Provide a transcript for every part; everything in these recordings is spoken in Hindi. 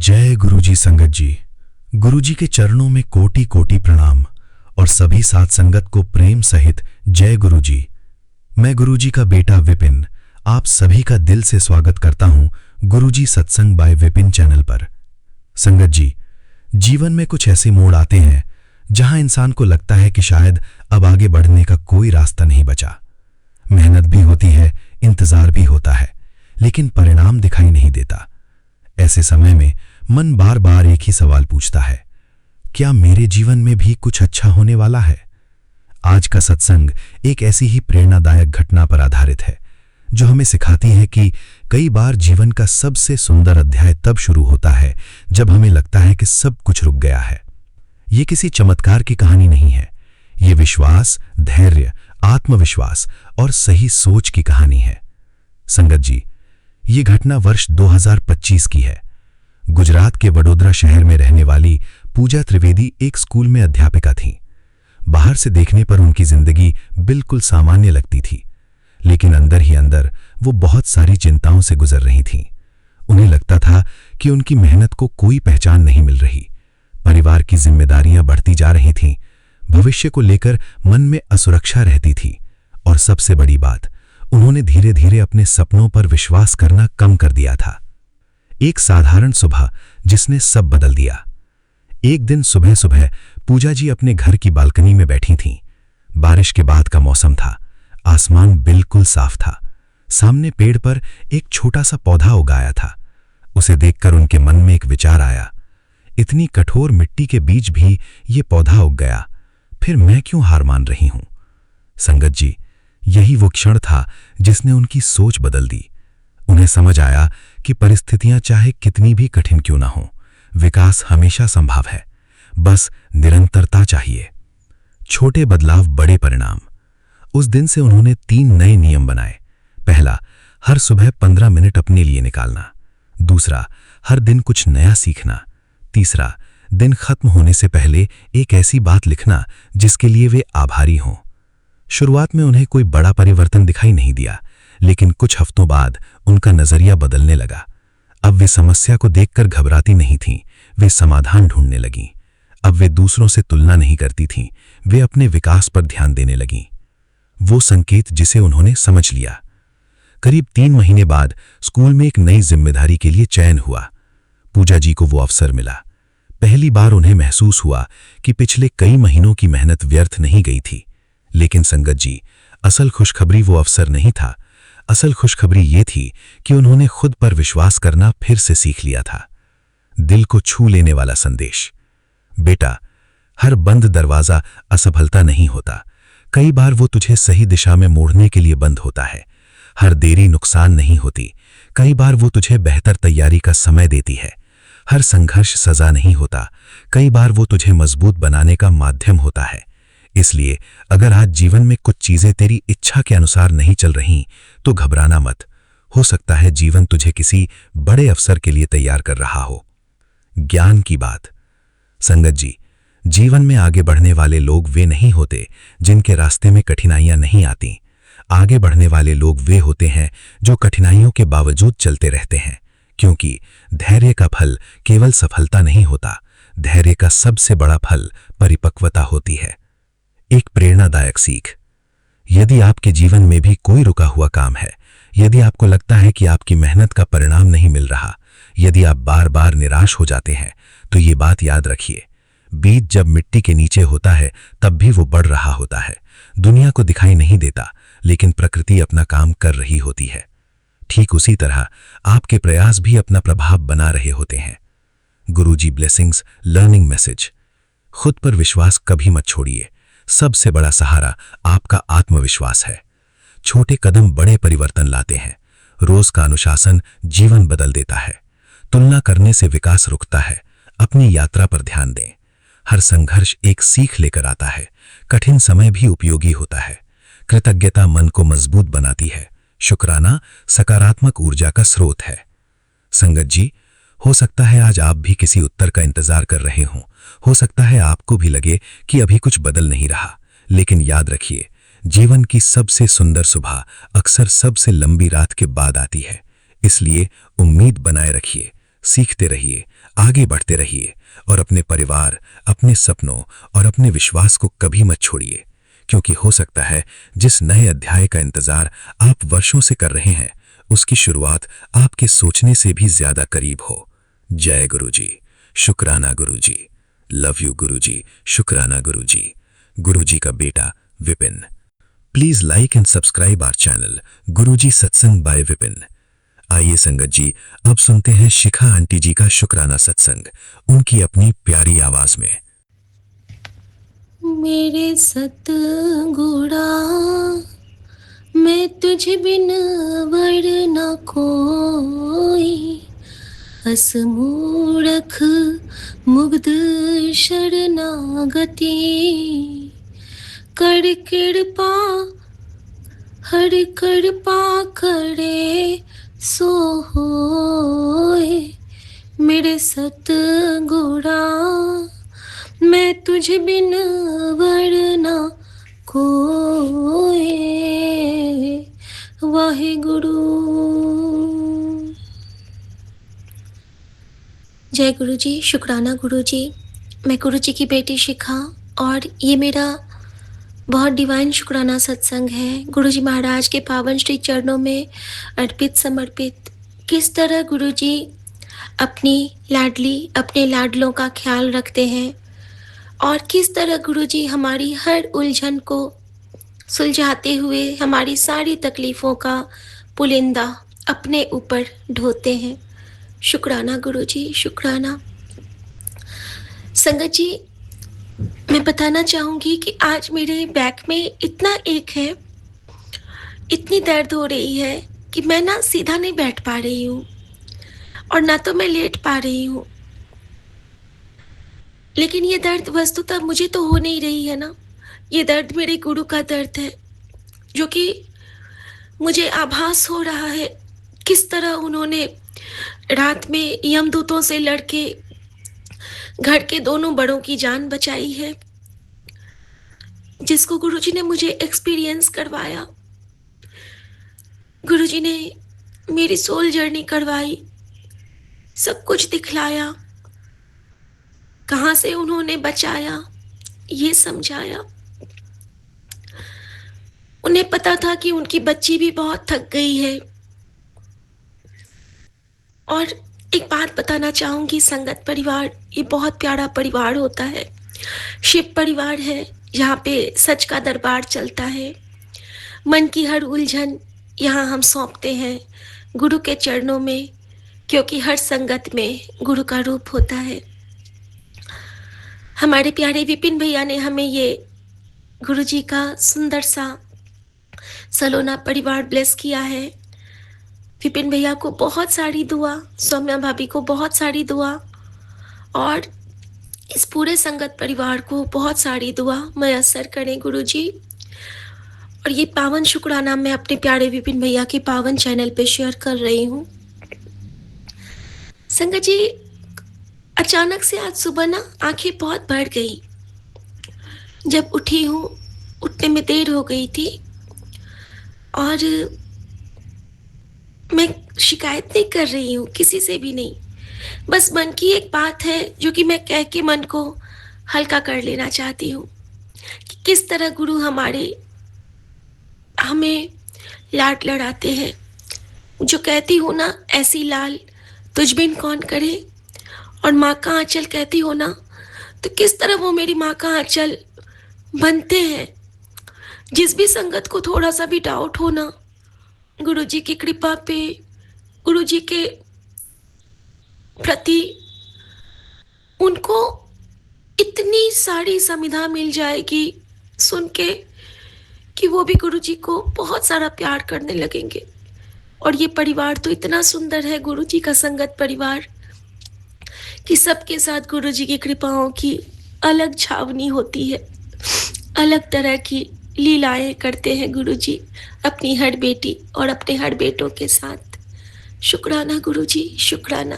जय गुरुजी। संगत जी, गुरुजी के चरणों में कोटि कोटि प्रणाम और सभी साथ संगत को प्रेम सहित जय गुरुजी। मैं गुरुजी का बेटा विपिन आप सभी का दिल से स्वागत करता हूं गुरुजी सत्संग बाय विपिन चैनल पर। संगत जी, जीवन में कुछ ऐसे मोड़ आते हैं जहां इंसान को लगता है कि शायद अब आगे बढ़ने का कोई रास्ता नहीं बचा। मेहनत भी होती है, इंतजार भी होता है, लेकिन परिणाम दिखाई नहीं देता। ऐसे समय में मन बार बार एक ही सवाल पूछता है, क्या मेरे जीवन में भी कुछ अच्छा होने वाला है? आज का सत्संग एक ऐसी ही प्रेरणादायक घटना पर आधारित है जो हमें सिखाती है कि कई बार जीवन का सबसे सुंदर अध्याय तब शुरू होता है जब हमें लगता है कि सब कुछ रुक गया है। ये किसी चमत्कार की कहानी नहीं है, ये विश्वास, धैर्य, आत्मविश्वास और सही सोच की कहानी है। संगत जी, ये घटना वर्ष 2025 की है। गुजरात के वडोदरा शहर में रहने वाली पूजा त्रिवेदी एक स्कूल में अध्यापिका थीं। बाहर से देखने पर उनकी जिंदगी बिल्कुल सामान्य लगती थी, लेकिन अंदर ही अंदर वो बहुत सारी चिंताओं से गुजर रही थीं। उन्हें लगता था कि उनकी मेहनत को कोई पहचान नहीं मिल रही। परिवार की जिम्मेदारियां बढ़ती जा रही थीं, भविष्य को लेकर मन में असुरक्षा रहती थी और सबसे बड़ी बात, उन्होंने धीरे धीरे अपने सपनों पर विश्वास करना कम कर दिया था। एक साधारण सुबह जिसने सब बदल दिया। एक दिन सुबह सुबह पूजा जी अपने घर की बालकनी में बैठी थीं। बारिश के बाद का मौसम था, आसमान बिल्कुल साफ था। सामने पेड़ पर एक छोटा सा पौधा उगाया था। उसे देखकर उनके मन में एक विचार आया, इतनी कठोर मिट्टी के बीच भी ये पौधा उग गया, फिर मैं क्यों हार मान रही हूं? संगत जी, यही वो क्षण था जिसने उनकी सोच बदल दी। उन्हें समझ आया कि परिस्थितियां चाहे कितनी भी कठिन क्यों ना हो, विकास हमेशा संभव है, बस निरंतरता चाहिए। छोटे बदलाव, बड़े परिणाम। उस दिन से उन्होंने 3 नए नियम बनाए। पहला, हर सुबह 15 मिनट अपने लिए निकालना। दूसरा, हर दिन कुछ नया सीखना। तीसरा, दिन खत्म होने से पहले एक ऐसी बात लिखना जिसके लिए वे आभारी हों। शुरुआत में उन्हें कोई बड़ा परिवर्तन दिखाई नहीं दिया, लेकिन कुछ हफ्तों बाद उनका नजरिया बदलने लगा। अब वे समस्या को देखकर घबराती नहीं थीं, वे समाधान ढूंढने लगीं। अब वे दूसरों से तुलना नहीं करती थीं, वे अपने विकास पर ध्यान देने लगीं। वो संकेत जिसे उन्होंने समझ लिया। करीब 3 महीने बाद स्कूल में एक नई जिम्मेदारी के लिए चयन हुआ। पूजा जी को वो अवसर मिला। पहली बार उन्हें महसूस हुआ कि पिछले कई महीनों की मेहनत व्यर्थ नहीं गई थी। लेकिन संगत जी, असल खुशखबरी वो अवसर नहीं था। असल खुशखबरी ये थी कि उन्होंने खुद पर विश्वास करना फिर से सीख लिया था। दिल को छू लेने वाला संदेश। बेटा, हर बंद दरवाजा असफलता नहीं होता, कई बार वो तुझे सही दिशा में मोड़ने के लिए बंद होता है। हर देरी नुकसान नहीं होती, कई बार वो तुझे बेहतर तैयारी का समय देती है। हर संघर्ष सजा नहीं होता, कई बार वो तुझे मजबूत बनाने का माध्यम होता है। इसलिए अगर आज जीवन में कुछ चीजें तेरी इच्छा के अनुसार नहीं चल रही, तो घबराना मत। हो सकता है जीवन तुझे किसी बड़े अवसर के लिए तैयार कर रहा हो। ज्ञान की बात। संगत जी, जीवन में आगे बढ़ने वाले लोग वे नहीं होते जिनके रास्ते में कठिनाइयां नहीं आती। आगे बढ़ने वाले लोग वे होते हैं जो कठिनाइयों के बावजूद चलते रहते हैं, क्योंकि धैर्य का फल केवल सफलता नहीं होता, धैर्य का सबसे बड़ा फल परिपक्वता होती है। एक प्रेरणादायक सीख। यदि आपके जीवन में भी कोई रुका हुआ काम है, यदि आपको लगता है कि आपकी मेहनत का परिणाम नहीं मिल रहा, यदि आप बार बार निराश हो जाते हैं, तो ये बात याद रखिए, बीज जब मिट्टी के नीचे होता है तब भी वो बढ़ रहा होता है। दुनिया को दिखाई नहीं देता, लेकिन प्रकृति अपना काम कर रही होती है। ठीक उसी तरह आपके प्रयास भी अपना प्रभाव बना रहे होते हैं। गुरुजी ब्लेसिंग्स लर्निंग मैसेज। खुद पर विश्वास कभी मत छोड़िए। सबसे बड़ा सहारा आपका आत्मविश्वास है। छोटे कदम बड़े परिवर्तन लाते हैं। रोज का अनुशासन जीवन बदल देता है। तुलना करने से विकास रुकता है। अपनी यात्रा पर ध्यान दें। हर संघर्ष एक सीख लेकर आता है। कठिन समय भी उपयोगी होता है। कृतज्ञता मन को मजबूत बनाती है। शुक्राना सकारात्मक ऊर्जा का स्रोत है। संगत जी, हो सकता है आज आप भी किसी उत्तर का इंतजार कर रहे हों। हो सकता है आपको भी लगे कि अभी कुछ बदल नहीं रहा, लेकिन याद रखिए, जीवन की सबसे सुंदर सुबह अक्सर सबसे लंबी रात के बाद आती है। इसलिए उम्मीद बनाए रखिए, सीखते रहिए, आगे बढ़ते रहिए और अपने परिवार, अपने सपनों और अपने विश्वास को कभी मत छोड़िए, क्योंकि हो सकता है जिस नए अध्याय का इंतजार आप वर्षों से कर रहे हैं, उसकी शुरुआत आपके सोचने से भी ज्यादा करीब हो। जय गुरुजी। शुक्राना गुरुजी। लव यू गुरुजी। शुक्राना गुरुजी। गुरुजी का बेटा Vipin. Please like and subscribe our channel Guruji Satsang by Vipin. आइए संगत जी, अब सुनते हैं शिखा आंटी जी का शुक्राना सत्संग, उनकी अपनी प्यारी आवाज में। मेरे सतगुरा मैं तुझ बिन वर न कोई, असमूरख मुग्ध शरणागति, कर कृपा हर कृपा करे सो होए। मेरे सतगुरा मैं तुझ बिन वर न कोई, वाहे गुरु। जय गुरु जी। शुक्राना गुरु जी। मैं गुरु जी की बेटी शिखा और ये मेरा बहुत डिवाइन शुक्राना सत्संग है गुरु जी महाराज के पावन श्री चरणों में अर्पित समर्पित। किस तरह गुरु जी अपनी लाडली अपने लाडलों का ख्याल रखते हैं और किस तरह गुरु जी हमारी हर उलझन को सुलझाते हुए हमारी सारी तकलीफ़ों का पुलिंदा अपने ऊपर ढोते हैं। शुक्राना गुरु जी, शुक्राना। संगत जी, मैं बताना चाहूँगी कि आज मेरे बैक में इतना एक है, इतनी दर्द हो रही है कि मैं ना सीधा नहीं बैठ पा रही हूँ और ना तो मैं लेट पा रही हूँ। लेकिन ये दर्द वस्तुतः मुझे तो हो नहीं रही है ना, ये दर्द मेरे गुरु का दर्द है, जो कि मुझे आभास हो रहा है किस तरह उन्होंने रात में यमदूतों से लड़के घर के दोनों बड़ों की जान बचाई है, जिसको गुरुजी ने मुझे एक्सपीरियंस करवाया। गुरुजी ने मेरी सोल जर्नी करवाई, सब कुछ दिखलाया, कहाँ से उन्होंने बचाया ये समझाया। उन्हें पता था कि उनकी बच्ची भी बहुत थक गई है। और एक बात बताना चाहूँगी संगत परिवार, ये बहुत प्यारा परिवार होता है, शिव परिवार है, यहाँ पे सच का दरबार चलता है। मन की हर उलझन यहाँ हम सौंपते हैं गुरु के चरणों में, क्योंकि हर संगत में गुरु का रूप होता है। हमारे प्यारे विपिन भैया ने हमें ये गुरु जी का सुंदर सा सलोना परिवार ब्लेस किया है। विपिन भैया को बहुत सारी दुआ, सौम्या भाभी को बहुत सारी दुआ और इस पूरे संगत परिवार को बहुत सारी दुआ मयस्सर करें गुरु जी। और ये पावन शुक्राना मैं अपने प्यारे विपिन भैया के पावन चैनल पे शेयर कर रही हूँ। संगत जी, अचानक से आज सुबह ना आंखें बहुत भर गई। जब उठी हूँ, उठने में देर हो गई थी और मैं शिकायत नहीं कर रही हूँ, किसी से भी नहीं। बस मन की एक बात है जो कि मैं कह के मन को हल्का कर लेना चाहती हूँ कि किस तरह गुरु हमें लाड लड़ाते हैं। जो कहती हूँ ना, ऐसी लाल तुझ बिन कौन करे, और माँ का आंचल कहती हो ना, तो किस तरह वो मेरी माँ का आंचल बनते हैं। जिस भी संगत को थोड़ा सा भी डाउट हो ना, गुरु जी की कृपा पे, गुरु जी के प्रति उनको इतनी सारी समिधा मिल जाएगी सुन के कि वो भी गुरु जी को बहुत सारा प्यार करने लगेंगे। और ये परिवार तो इतना सुंदर है, गुरु जी का संगत परिवार, कि सबके साथ गुरु जी की कृपाओं की अलग छावनी होती है, अलग तरह की लीलाएं करते हैं गुरु जी अपनी हर बेटी और अपने हर बेटों के साथ। शुक्राना गुरु जी, शुक्राना।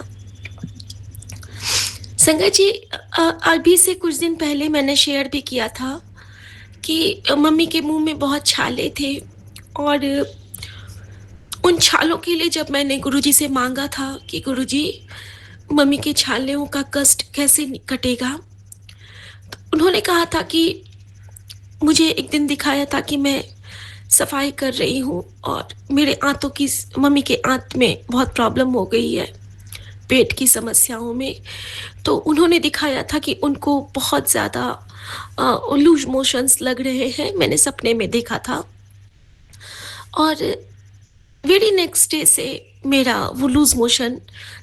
संगत जी, अभी से कुछ दिन पहले मैंने शेयर भी किया था कि मम्मी के मुंह में बहुत छाले थे और उन छालों के लिए जब मैंने गुरुजी से मांगा था कि गुरुजी मम्मी के छालों का कष्ट कैसे कटेगा। तो उन्होंने कहा था कि मुझे एक दिन दिखाया था कि मैं सफाई कर रही हूँ और मेरे आंतों की मम्मी के आंत में बहुत प्रॉब्लम हो गई है पेट की समस्याओं में। तो उन्होंने दिखाया था कि उनको बहुत ज़्यादा लूज मोशंस लग रहे हैं, मैंने सपने में देखा था। और वेरी नेक्स्ट डे से मेरा वो लूज मोशन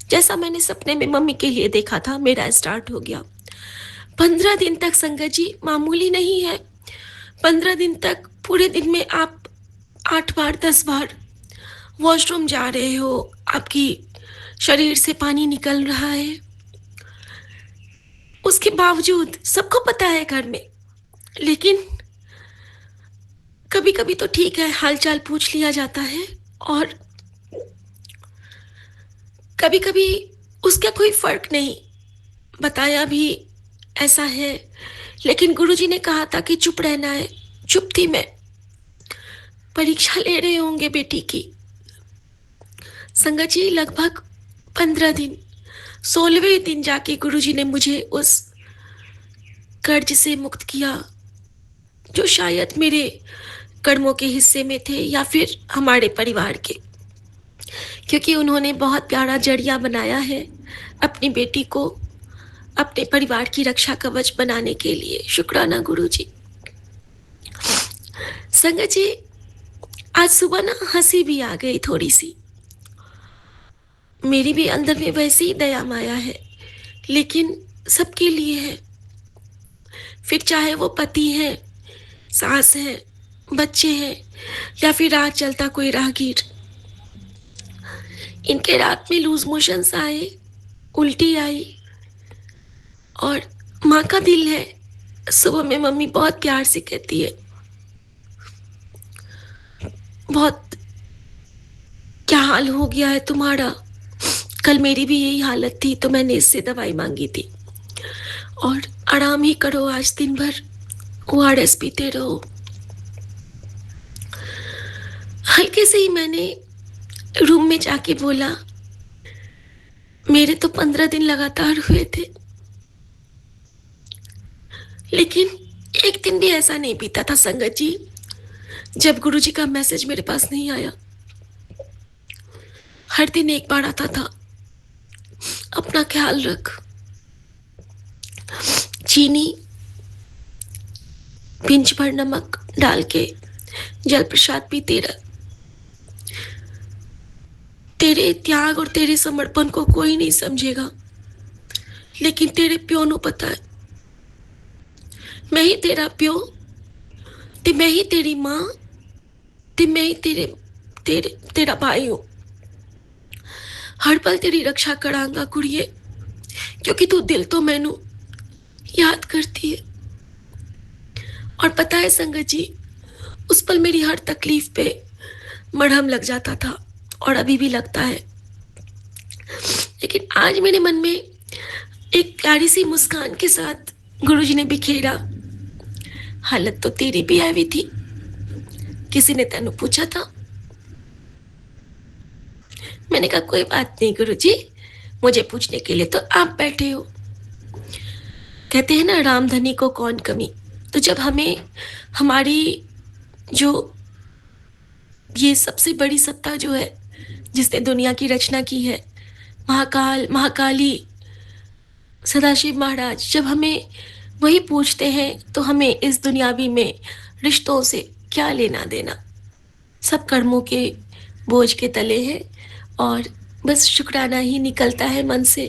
जैसा मैंने सपने में मम्मी के लिए देखा था मेरा स्टार्ट हो गया। 15 दिन तक संगत जी मामूली नहीं है। 15 दिन तक पूरे दिन में आप 8 बार 10 बार वॉशरूम जा रहे हो, आपकी शरीर से पानी निकल रहा है। उसके बावजूद सबको पता है घर में, लेकिन कभी कभी तो ठीक है हालचाल पूछ लिया जाता है, और कभी कभी उसका कोई फर्क नहीं, बताया भी ऐसा है। लेकिन गुरुजी ने कहा था कि चुप रहना है। चुप थी मैं। परीक्षा ले रहे होंगे बेटी की। संगत जी लगभग 15 दिन, 16वें दिन जाके गुरुजी ने मुझे उस कर्ज से मुक्त किया जो शायद मेरे कर्मों के हिस्से में थे या फिर हमारे परिवार के, क्योंकि उन्होंने बहुत प्यारा जरिया बनाया है अपनी बेटी को अपने परिवार की रक्षा कवच बनाने के लिए। शुक्राना गुरुजी। संगत जी आज सुबह ना हंसी भी आ गई थोड़ी सी। मेरी भी अंदर में वैसी ही दया माया है, लेकिन सबके लिए है। फिर चाहे वो पति है, सास है, बच्चे हैं, या फिर राह चलता कोई राहगीर। इनके रात में लूज मोशंस आए, उल्टी आई, और माँ का दिल है। सुबह में मम्मी बहुत प्यार से कहती है, बहुत क्या हाल हो गया है तुम्हारा। कल मेरी भी यही हालत थी तो मैंने इससे दवाई मांगी थी, और आराम ही करो आज दिन भर, ORS पीते रहो। हल्के से ही मैंने रूम में जाके बोला, मेरे तो 15 दिन लगातार हुए थे, लेकिन एक दिन भी ऐसा नहीं बीता था संगत जी जब गुरुजी का मैसेज मेरे पास नहीं आया। हर दिन एक बार आता था, अपना ख्याल रख, चीनी पिंच भर नमक डाल के जल प्रसाद पीते रह। तेरे त्याग और तेरे समर्पण को कोई नहीं समझेगा, लेकिन तेरे प्यो नु पता है। मैं ही तेरा प्यो, ते मैं ही तेरी माँ, ते मैं ही तेरा भाई हूं। हर पल तेरी रक्षा करांगा कुड़िए, क्योंकि तू दिल तो मैनू याद करती है। और पता है संगत जी, उस पल मेरी हर तकलीफ पे मरहम लग जाता था, और अभी भी लगता है। लेकिन आज मेरे मन में एक प्यारी सी मुस्कान के साथ गुरुजी ने बिखेरा, हालत तो तेरी भी आई थी, किसी ने तेनू पूछा था। मैंने कहा कोई बात नहीं गुरुजी, मुझे पूछने के लिए तो आप बैठे हो। कहते हैं ना रामधनी को कौन कमी। तो जब हमें हमारी जो ये सबसे बड़ी सत्ता जो है जिसने दुनिया की रचना की है, महाकाल महाकाली सदाशिव महाराज, जब हमें वही पूछते हैं तो हमें इस दुनियावी में रिश्तों से क्या लेना देना। सब कर्मों के बोझ के तले है, और बस शुक्राना ही निकलता है मन से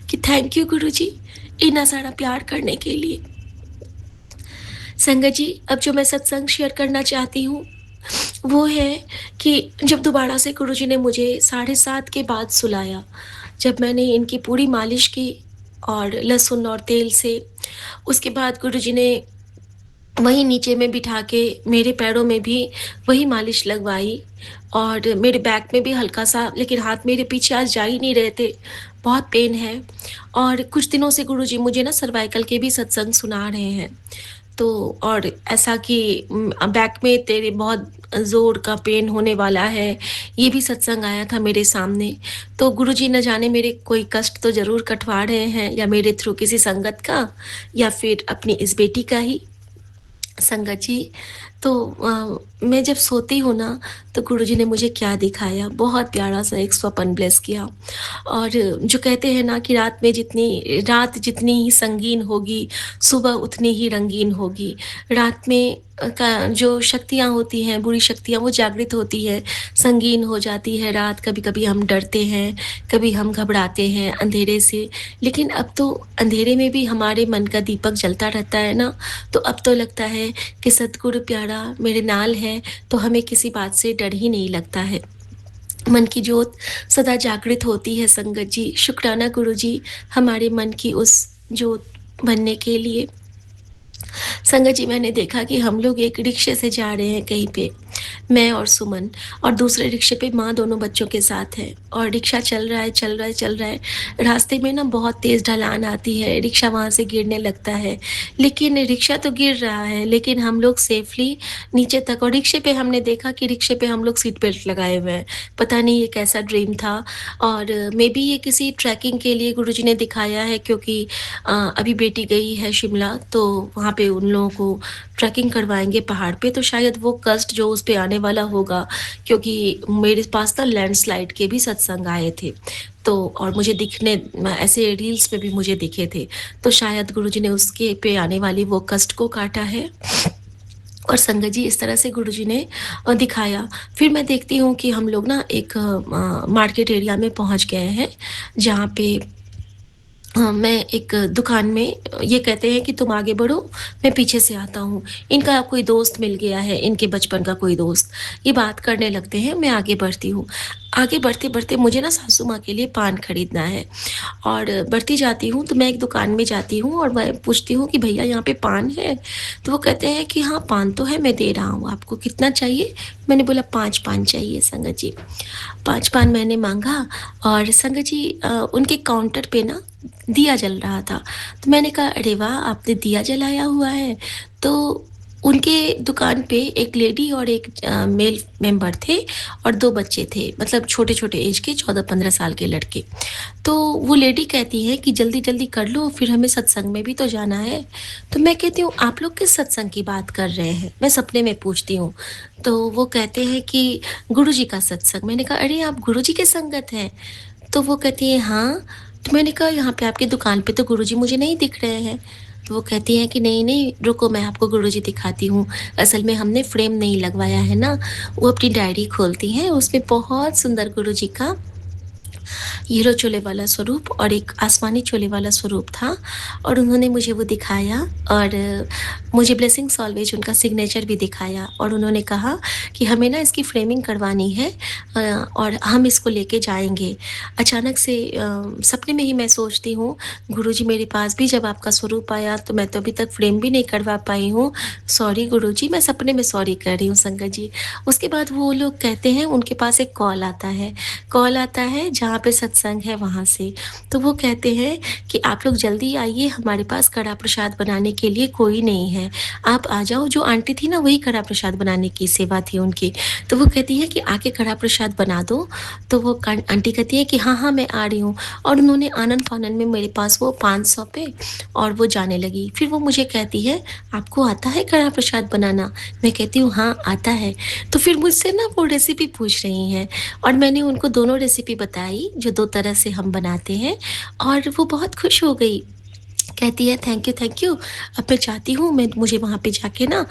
कि थैंक यू गुरुजी इतना सारा प्यार करने के लिए। संगत जी अब जो मैं सत्संग शेयर करना चाहती हूँ वो है कि जब दोबारा से गुरुजी ने मुझे 7:30 के बाद सुलाया, जब मैंने इनकी पूरी मालिश की और लहसुन और तेल से, उसके बाद गुरुजी ने वहीं नीचे में बिठा के मेरे पैरों में भी वही मालिश लगवाई, और मेरे बैक में भी हल्का सा, लेकिन हाथ मेरे पीछे आज जा ही नहीं रहे थे, बहुत पेन है। और कुछ दिनों से गुरुजी मुझे ना सर्वाइकल के भी सत्संग सुना रहे हैं। तो और ऐसा कि बैक में तेरे बहुत ज़ोर का पेन होने वाला है, ये भी सत्संग आया था मेरे सामने। तो गुरुजी न जाने मेरे कोई कष्ट तो ज़रूर कटवा रहे हैं, या मेरे थ्रू किसी संगत का, या फिर अपनी इस बेटी का ही। संगत जी, तो मैं जब सोती हूँ ना, तो गुरुजी ने मुझे क्या दिखाया, बहुत प्यारा सा एक स्वप्न ब्लेस किया। और जो कहते हैं ना कि रात जितनी ही संगीन होगी, सुबह उतनी ही रंगीन होगी। रात में का जो शक्तियाँ होती हैं, बुरी शक्तियाँ, वो जागृत होती है, संगीन हो जाती है रात। कभी-कभी हम डरते हैं, कभी हम घबराते हैं अंधेरे से, लेकिन अब तो अंधेरे में भी हमारे मन का दीपक जलता रहता है ना, तो अब तो लगता है कि सतगुरु प्यारा मेरे नाल है, तो हमें किसी बात से डर ही नहीं लगता है। मन की ज्योत सदा जागृत होती है संगत जी। शुक्राना गुरुजी हमारे मन की उस ज्योत बनने के लिए। संगत जी, मैंने देखा कि हम लोग एक रिक्शे से जा रहे हैं कहीं पे, मैं और सुमन, और दूसरे रिक्शे पे माँ दोनों बच्चों के साथ है, और रिक्शा चल रहा है, चल रहा है, चल रहा है। रास्ते में ना बहुत तेज़ ढलान आती है, रिक्शा वहाँ से गिरने लगता है, लेकिन रिक्शा तो गिर रहा है, लेकिन हम लोग सेफली नीचे तक। और रिक्शे पे हमने देखा कि रिक्शे पे हम लोग सीट बेल्ट लगाए हुए हैं। पता नहीं ये कैसा ड्रीम था, और मे बी ये किसी ट्रैकिंग के लिए गुरुजी ने दिखाया है, क्योंकि अभी बेटी गई है शिमला, तो वहाँ पे उन लोगों को ट्रैकिंग करवाएँगे पहाड़ पे, तो शायद वो कष्ट जो उस पे आने वाला होगा, क्योंकि मेरे पास ना लैंडस्लाइड के भी सत्संग आए थे। तो और मुझे ऐसे रील्स में भी मुझे दिखे थे, तो शायद गुरुजी ने उसके पे आने वाली वो कष्ट को काटा है। और संगत जी, इस तरह से गुरुजी ने दिखाया। फिर मैं देखती हूँ कि हम लोग ना एक मार्केट एरिया में पहुँच गए हैं, जहाँ पे मैं एक दुकान में, ये कहते हैं कि तुम आगे बढ़ो, मैं पीछे से आता हूँ। इनका कोई दोस्त मिल गया है, इनके बचपन का कोई दोस्त। ये बात करने लगते हैं, मैं आगे बढ़ती हूँ। आगे बढ़ते-बढ़ते मुझे ना सासू माँ के लिए पान खरीदना है, और बढ़ती जाती हूँ, तो मैं एक दुकान में जाती हूँ और मैं पूछती हूँ कि भैया यहाँ पे पान है? तो वो कहते हैं कि हाँ, पान तो है, मैं दे रहा हूँ, आपको कितना चाहिए? मैंने बोला 5 पान चाहिए संगत जी। 5 पान मैंने माँगा, और संगत जी उनके काउंटर पे ना दिया जल रहा था। तो मैंने कहा, अरे वाह! आपने दिया जलाया हुआ है। तो उनके दुकान पे एक लेडी और एक मेल मेंबर थे, और 2 बच्चे थे, मतलब छोटे-छोटे ऐज के 14-15 साल के लड़के। तो वो लेडी कहती है कि जल्दी-जल्दी कर लो, फिर हमें सत्संग में भी तो जाना है। तो मैं कहती हूँ, आप लोग किस सत्संग की बात कर रहे हैं? मैं सपने में पूछती हूँ। तो वो कहते हैं कि गुरुजी का सत्संग। मैंने कहा, अरे आप गुरुजी के संगत हैं? तो वो कहती है, हाँ। तो मैंने कहा, यहाँ पे आपकी दुकान पे तो गुरुजी मुझे नहीं दिख रहे हैं। तो वो कहती हैं कि नहीं, नहीं, रुको मैं आपको गुरुजी दिखाती हूँ। असल में हमने फ्रेम नहीं लगवाया है ना। वो अपनी डायरी खोलती हैं, उसमें बहुत सुंदर गुरुजी का हीरो चोले वाला स्वरूप और एक आसमानी चोले वाला स्वरूप था, और उन्होंने मुझे वो दिखाया, और मुझे ब्लेसिंग्स ऑलवेज उनका सिग्नेचर भी दिखाया, और उन्होंने कहा कि हमें ना इसकी फ्रेमिंग करवानी है, और हम इसको लेके जाएँगे। अचानक से सपने में ही मैं सोचती हूँ, गुरुजी मेरे पास भी जब आपका स्वरूप आया, तो मैं तो अभी तक फ्रेम भी नहीं करवा पाई हूँ। सॉरी गुरुजी, मैं सपने में सॉरी कह रही हूँ संगत जी। उसके बाद वो लोग कहते हैं, उनके पास एक कॉल आता है जहाँ पे सत्संग है वहाँ से। तो वो कहते हैं कि आप लोग जल्दी आइए, हमारे पास कड़ा प्रसाद बनाने के लिए कोई नहीं है। आप आ जाओ। जो आंटी थी ना, वही कड़ा प्रसाद बनाने की सेवा थी उनकी। तो वो कहती है कि आके कड़ा प्रसाद बना दो। तो वो आंटी कहती है कि हाँ, हाँ, मैं आ रही हूँ। और उन्होंने आनन-फानन में मेरे पास वो पान सौंपे, और वो जाने लगी। फिर वो मुझे कहती है, आपको आता है कड़ा प्रसाद बनाना? मैं कहती हूँ, हाँ, आता है। तो फिर मुझसे ना वो रेसिपी पूछ रही हैं, और मैंने उनको दोनों रेसिपी बताई जो 2 तरह से हम बनाते हैं, और वो बहुत खुश हो गई। कहती है, थैंक यू, थैंक यू। अब मैं चाहती हूँ, मैं मुझे वहाँ पे जाके ना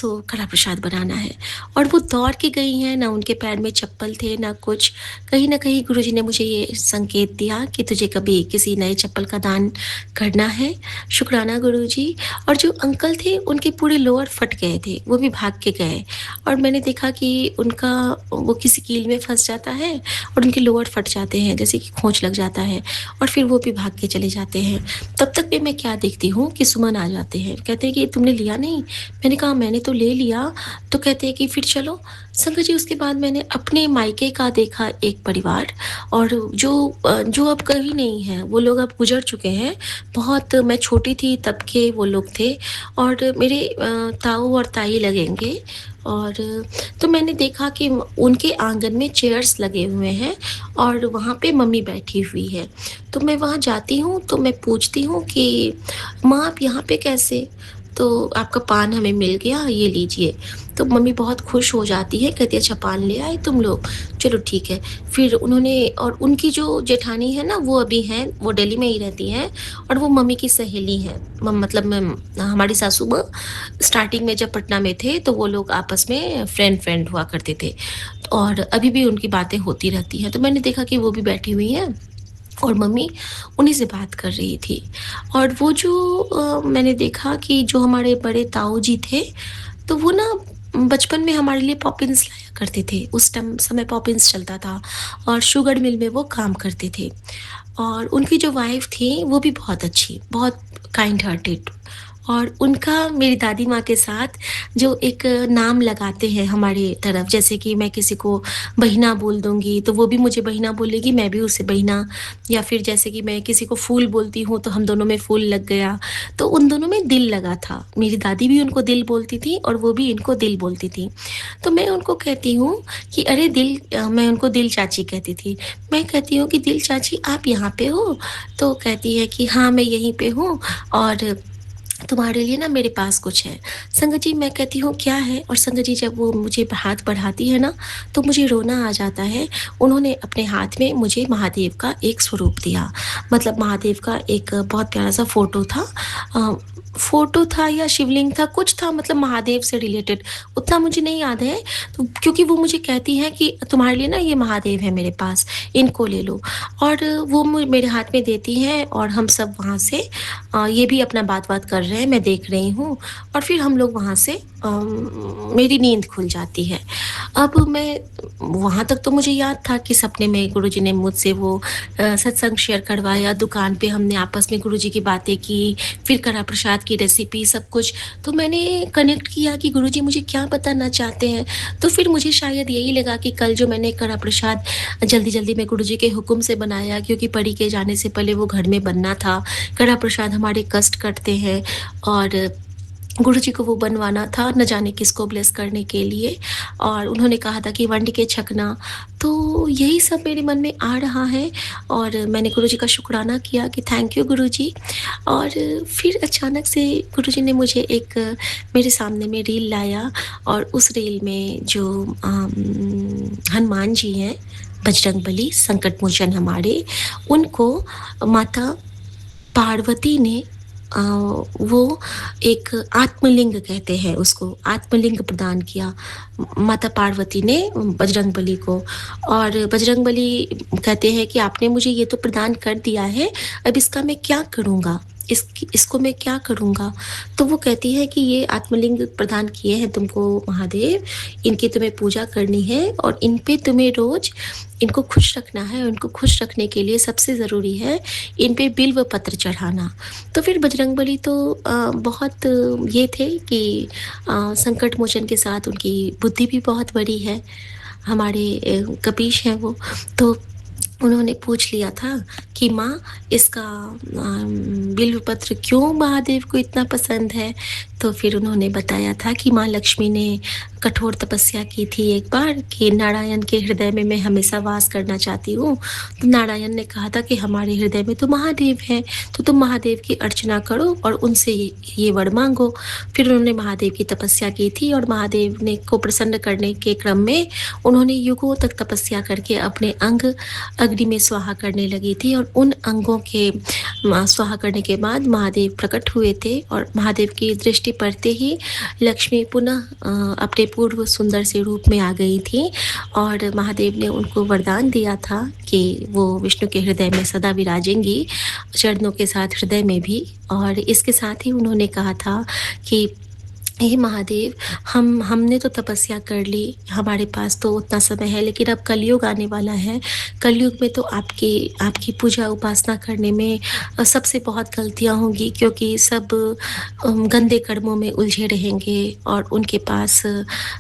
कड़ा प्रसाद बनाना है। और वो दौड़ के गई हैं, ना उनके पैर में चप्पल थे, ना कुछ। कहीं न कहीं गुरुजी ने मुझे ये संकेत दिया कि तुझे कभी किसी नए चप्पल का दान करना है। शुक्राना गुरुजी। और जो अंकल थे, उनके पूरे लोअर फट गए थे, वो भी भाग के गए, और मैंने देखा कि उनका वो किसी कील में फँस जाता है, और उनके लोअर फट जाते हैं, जैसे कि खोंच लग जाता है, और फिर वो भी भाग के चले जाते हैं। तब तक में मैं क्या देखती हूँ कि सुमन आ जाते हैं। कहते हैं कि तुमने लिया नहीं? मैंने कहा, मैंने तो ले लिया। तो कहते हैं कि फिर चलो। संगत जी, उसके बाद मैंने अपने मायके का देखा एक परिवार, और जो अब कभी नहीं है, वो लोग अब गुज़र चुके हैं। बहुत मैं छोटी थी तब के वो लोग थे, और मेरे ताऊ और ताई लगेंगे। और तो मैंने देखा कि उनके आँगन में चेयर्स लगे हुए हैं और वहाँ पे मम्मी बैठी हुई है। तो मैं वहाँ जाती हूँ तो मैं पूछती हूँ कि माँ, आप यहाँ पे कैसे? तो आपका पान हमें मिल गया, ये लीजिए। तो मम्मी बहुत खुश हो जाती है, कहती है अच्छा पान ले आए तुम लोग, चलो ठीक है। फिर उन्होंने, और उनकी जो जेठानी है ना वो अभी हैं, वो दिल्ली में ही रहती हैं, और वो मम्मी की सहेली हैं। मतलब हमारी सासू माँ स्टार्टिंग में जब पटना में थे तो वो लोग आपस में फ्रेंड हुआ करते थे, और अभी भी उनकी बातें होती रहती हैं। तो मैंने देखा कि वो भी बैठी हुई हैं और मम्मी उन्हीं से बात कर रही थी। और वो जो मैंने देखा कि जो हमारे बड़े ताऊ जी थे, तो वो ना बचपन में हमारे लिए पॉपिंस लाया करते थे। उस टाइम समय पॉपिंस चलता था, और शुगर मिल में वो काम करते थे। और उनकी जो वाइफ़ थी वो भी बहुत अच्छी, बहुत काइंड हार्टेड, और उनका मेरी दादी माँ के साथ जो एक नाम लगाते हैं हमारे तरफ, जैसे कि मैं किसी को बहिना बोल दूँगी, तो वो भी मुझे बहिना बोलेगी, मैं भी उसे बहिना। या फिर जैसे कि मैं किसी को फूल बोलती हूँ, तो हम दोनों में फूल लग गया। तो उन दोनों में दिल लगा था। मेरी दादी भी उनको दिल बोलती थी और वो भी इनको दिल बोलती थी। तो मैं उनको कहती हूँ कि अरे दिल, मैं उनको दिल चाची कहती थी। मैं कहती हूँ कि दिल चाची, आप यहाँ पे हो? तो कहती है कि हाँ, मैं यहीं पे हूँ, और तुम्हारे लिए ना मेरे पास कुछ है। संगत जी, मैं कहती हूँ क्या है? और संगत जी जब वो मुझे हाथ बढ़ाती है ना, तो मुझे रोना आ जाता है। उन्होंने अपने हाथ में मुझे महादेव का एक स्वरूप दिया। मतलब महादेव का एक बहुत प्यारा-सा अ, फ़ोटो था या शिवलिंग था, कुछ था, मतलब महादेव से रिलेटेड, उतना मुझे नहीं याद है। तो क्योंकि वो मुझे कहती हैं कि तुम्हारे लिए ना ये महादेव है मेरे पास, इनको ले लो। और वो मेरे हाथ में देती हैं, और हम सब वहाँ से ये भी अपना बात-वात कर रहे हैं, मैं देख रही हूँ, और फिर हम लोग वहाँ से मेरी नींद खुल जाती है। अब मैं वहाँ तक तो मुझे याद था कि सपने में गुरुजी ने मुझसे वो सत्संग शेयर करवाया, दुकान पे हमने आपस में गुरुजी की बातें की, फिर कड़ा प्रसाद की रेसिपी सब कुछ। तो मैंने कनेक्ट किया कि गुरुजी मुझे क्या बताना चाहते हैं। तो फिर मुझे शायद यही लगा कि कल जो मैंने कड़ा प्रसाद जल्दी-जल्दी में गुरुजी के हुक्म से बनाया, क्योंकि परी के जाने से पहले वो घर में बनना था। कड़ा प्रसाद हमारे कष्ट कटते हैं, और गुरुजी को वो बनवाना था, न जाने किसको ब्लेस करने के लिए, और उन्होंने कहा था कि वंड के छकना। तो यही सब मेरे मन में आ रहा है, और मैंने गुरुजी का शुक्राना किया कि थैंक यू गुरुजी। और फिर अचानक से गुरुजी ने मुझे एक मेरे सामने में रील लाया, और उस रील में जो हनुमान जी हैं, बजरंगबली, संकट मोचन हमारे, उनको माता पार्वती ने वो एक आत्मलिंग कहते हैं उसको, आत्मलिंग प्रदान किया माता पार्वती ने बजरंगबली को। और बजरंगबली कहते हैं कि आपने मुझे ये तो प्रदान कर दिया है, अब इसका मैं क्या करूँगा? इसको मैं क्या करूँगा? तो वो कहती है कि ये आत्मलिंग प्रदान किए हैं तुमको महादेव, इनकी तुम्हें पूजा करनी है, और इन पे तुम्हें रोज़ इनको खुश रखना है, और इनको खुश रखने के लिए सबसे ज़रूरी है इन पे बिल्व पत्र चढ़ाना। तो फिर बजरंगबली तो बहुत ये थे कि संकट मोचन के साथ उनकी बुद्धि भी बहुत बड़ी है, हमारे कपीश हैं वो। तो उन्होंने पूछ लिया था कि माँ, इसका बिल्व पत्र क्यों महादेव को इतना पसंद है? तो फिर उन्होंने बताया था कि माँ लक्ष्मी ने कठोर तपस्या की थी एक बार कि नारायण के हृदय में मैं हमेशा वास करना चाहती हूँ। तो नारायण ने कहा था कि हमारे हृदय में तो महादेव हैं, तो तुम महादेव की अर्चना करो और उनसे ये वर मांगो। फिर उन्होंने महादेव की तपस्या की थी, और महादेव ने को प्रसन्न करने के क्रम में उन्होंने युगों तक तपस्या करके अपने अंग अग्नि में स्वाहा करने लगी थी, और उन अंगों के स्वाहा करने के बाद महादेव प्रकट हुए थे, और महादेव की दृष्टि पड़ते ही लक्ष्मी पुनः अपने पूर्व सुंदर से रूप में आ गई थी, और महादेव ने उनको वरदान दिया था कि वो विष्णु के हृदय में सदा विराजेंगी, चरणों के साथ हृदय में भी। और इसके साथ ही उन्होंने कहा था कि हे महादेव, हमने तो तपस्या कर ली, हमारे पास तो उतना समय है, लेकिन अब कलयुग आने वाला है। कलयुग में तो आपकी आपकी पूजा उपासना करने में सबसे बहुत गलतियाँ होंगी, क्योंकि सब गंदे कर्मों में उलझे रहेंगे और उनके पास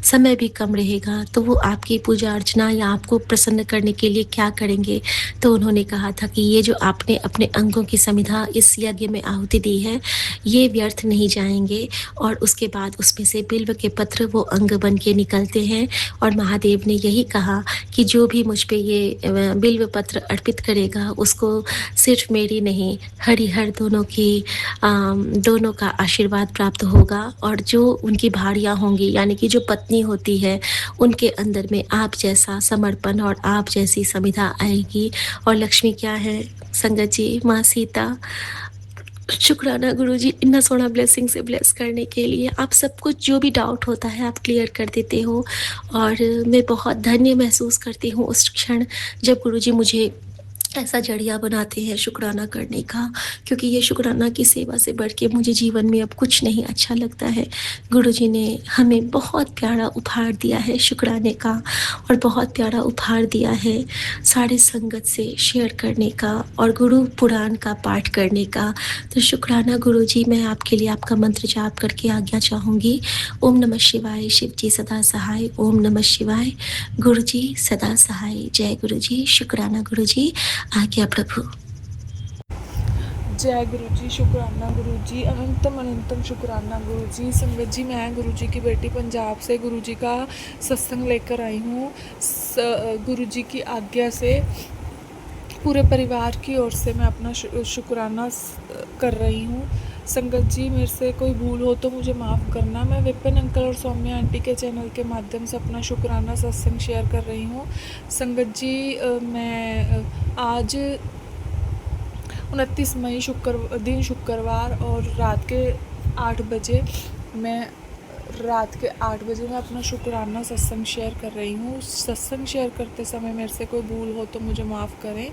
समय भी कम रहेगा, तो वो आपकी पूजा अर्चना या आपको प्रसन्न करने के लिए क्या करेंगे? तो उन्होंने कहा था कि ये जो आपने अपने अंगों की समिधा इस यज्ञ में आहुति दी है, ये व्यर्थ नहीं जाएँगे। और उसके बाद उसमें से बिल्व के पत्र वो अंग बन के निकलते हैं, और महादेव ने यही कहा कि जो भी मुझ पे ये बिल्व पत्र अर्पित करेगा, उसको सिर्फ मेरी नहीं, हरिहर दोनों का आशीर्वाद प्राप्त होगा, और जो उनकी भारियाँ होंगी, यानी कि जो पत्नी होती है, उनके अंदर में आप जैसा समर्पण और आप जैसी समिधा आएगी। और लक्ष्मी क्या है संगत जी? माँ सीता। शुक्राना गुरुजी, इतना सोना ब्लेसिंग से ब्लेस करने के लिए। आप सब कुछ जो भी डाउट होता है आप क्लियर कर देते हो, और मैं बहुत धन्य महसूस करती हूँ उस क्षण जब गुरुजी मुझे ऐसा जरिया बनाते हैं शुक्राना करने का, क्योंकि ये शुक्राना की सेवा से बढ़ के मुझे जीवन में अब कुछ नहीं अच्छा लगता है। गुरुजी ने हमें बहुत प्यारा उपहार दिया है शुक्राने का, और बहुत प्यारा उपहार दिया है सारे संगत से शेयर करने का और गुरु पुराण का पाठ करने का। तो शुक्राना गुरुजी, मैं आपके लिए आपका मंत्र जाप करके आज्ञा चाहूँगी। ओम नमः शिवाय, शिव जी सदा सहाय। ओम नमः शिवाय, गुरु जी सदा सहाय। जय गुरु जी। शुक्राना गुरु जी। आज्ञा प्रभु। जय गुरु जी, शुक्राना गुरु जी, अनंतम अनंतम शुक्राना गुरु जी। संगत जी, मैं गुरु जी की बेटी पंजाब से गुरु जी का सत्संग लेकर आई हूँ। गुरु जी की आज्ञा से पूरे परिवार की ओर से मैं अपना शुक्राना कर रही हूँ। संगत जी, मेरे से कोई भूल हो तो मुझे माफ़ करना। मैं विपिन अंकल और सौम्या आंटी के चैनल के माध्यम से अपना शुक्राना सत्संग शेयर कर रही हूँ। संगत जी, मैं आज 29 मई शुक्रवार और रात के 8 बजे मैं अपना शुक्राना सत्संग शेयर कर रही हूँ। सत्संग शेयर करते समय मेरे से कोई भूल हो तो मुझे माफ़ करें।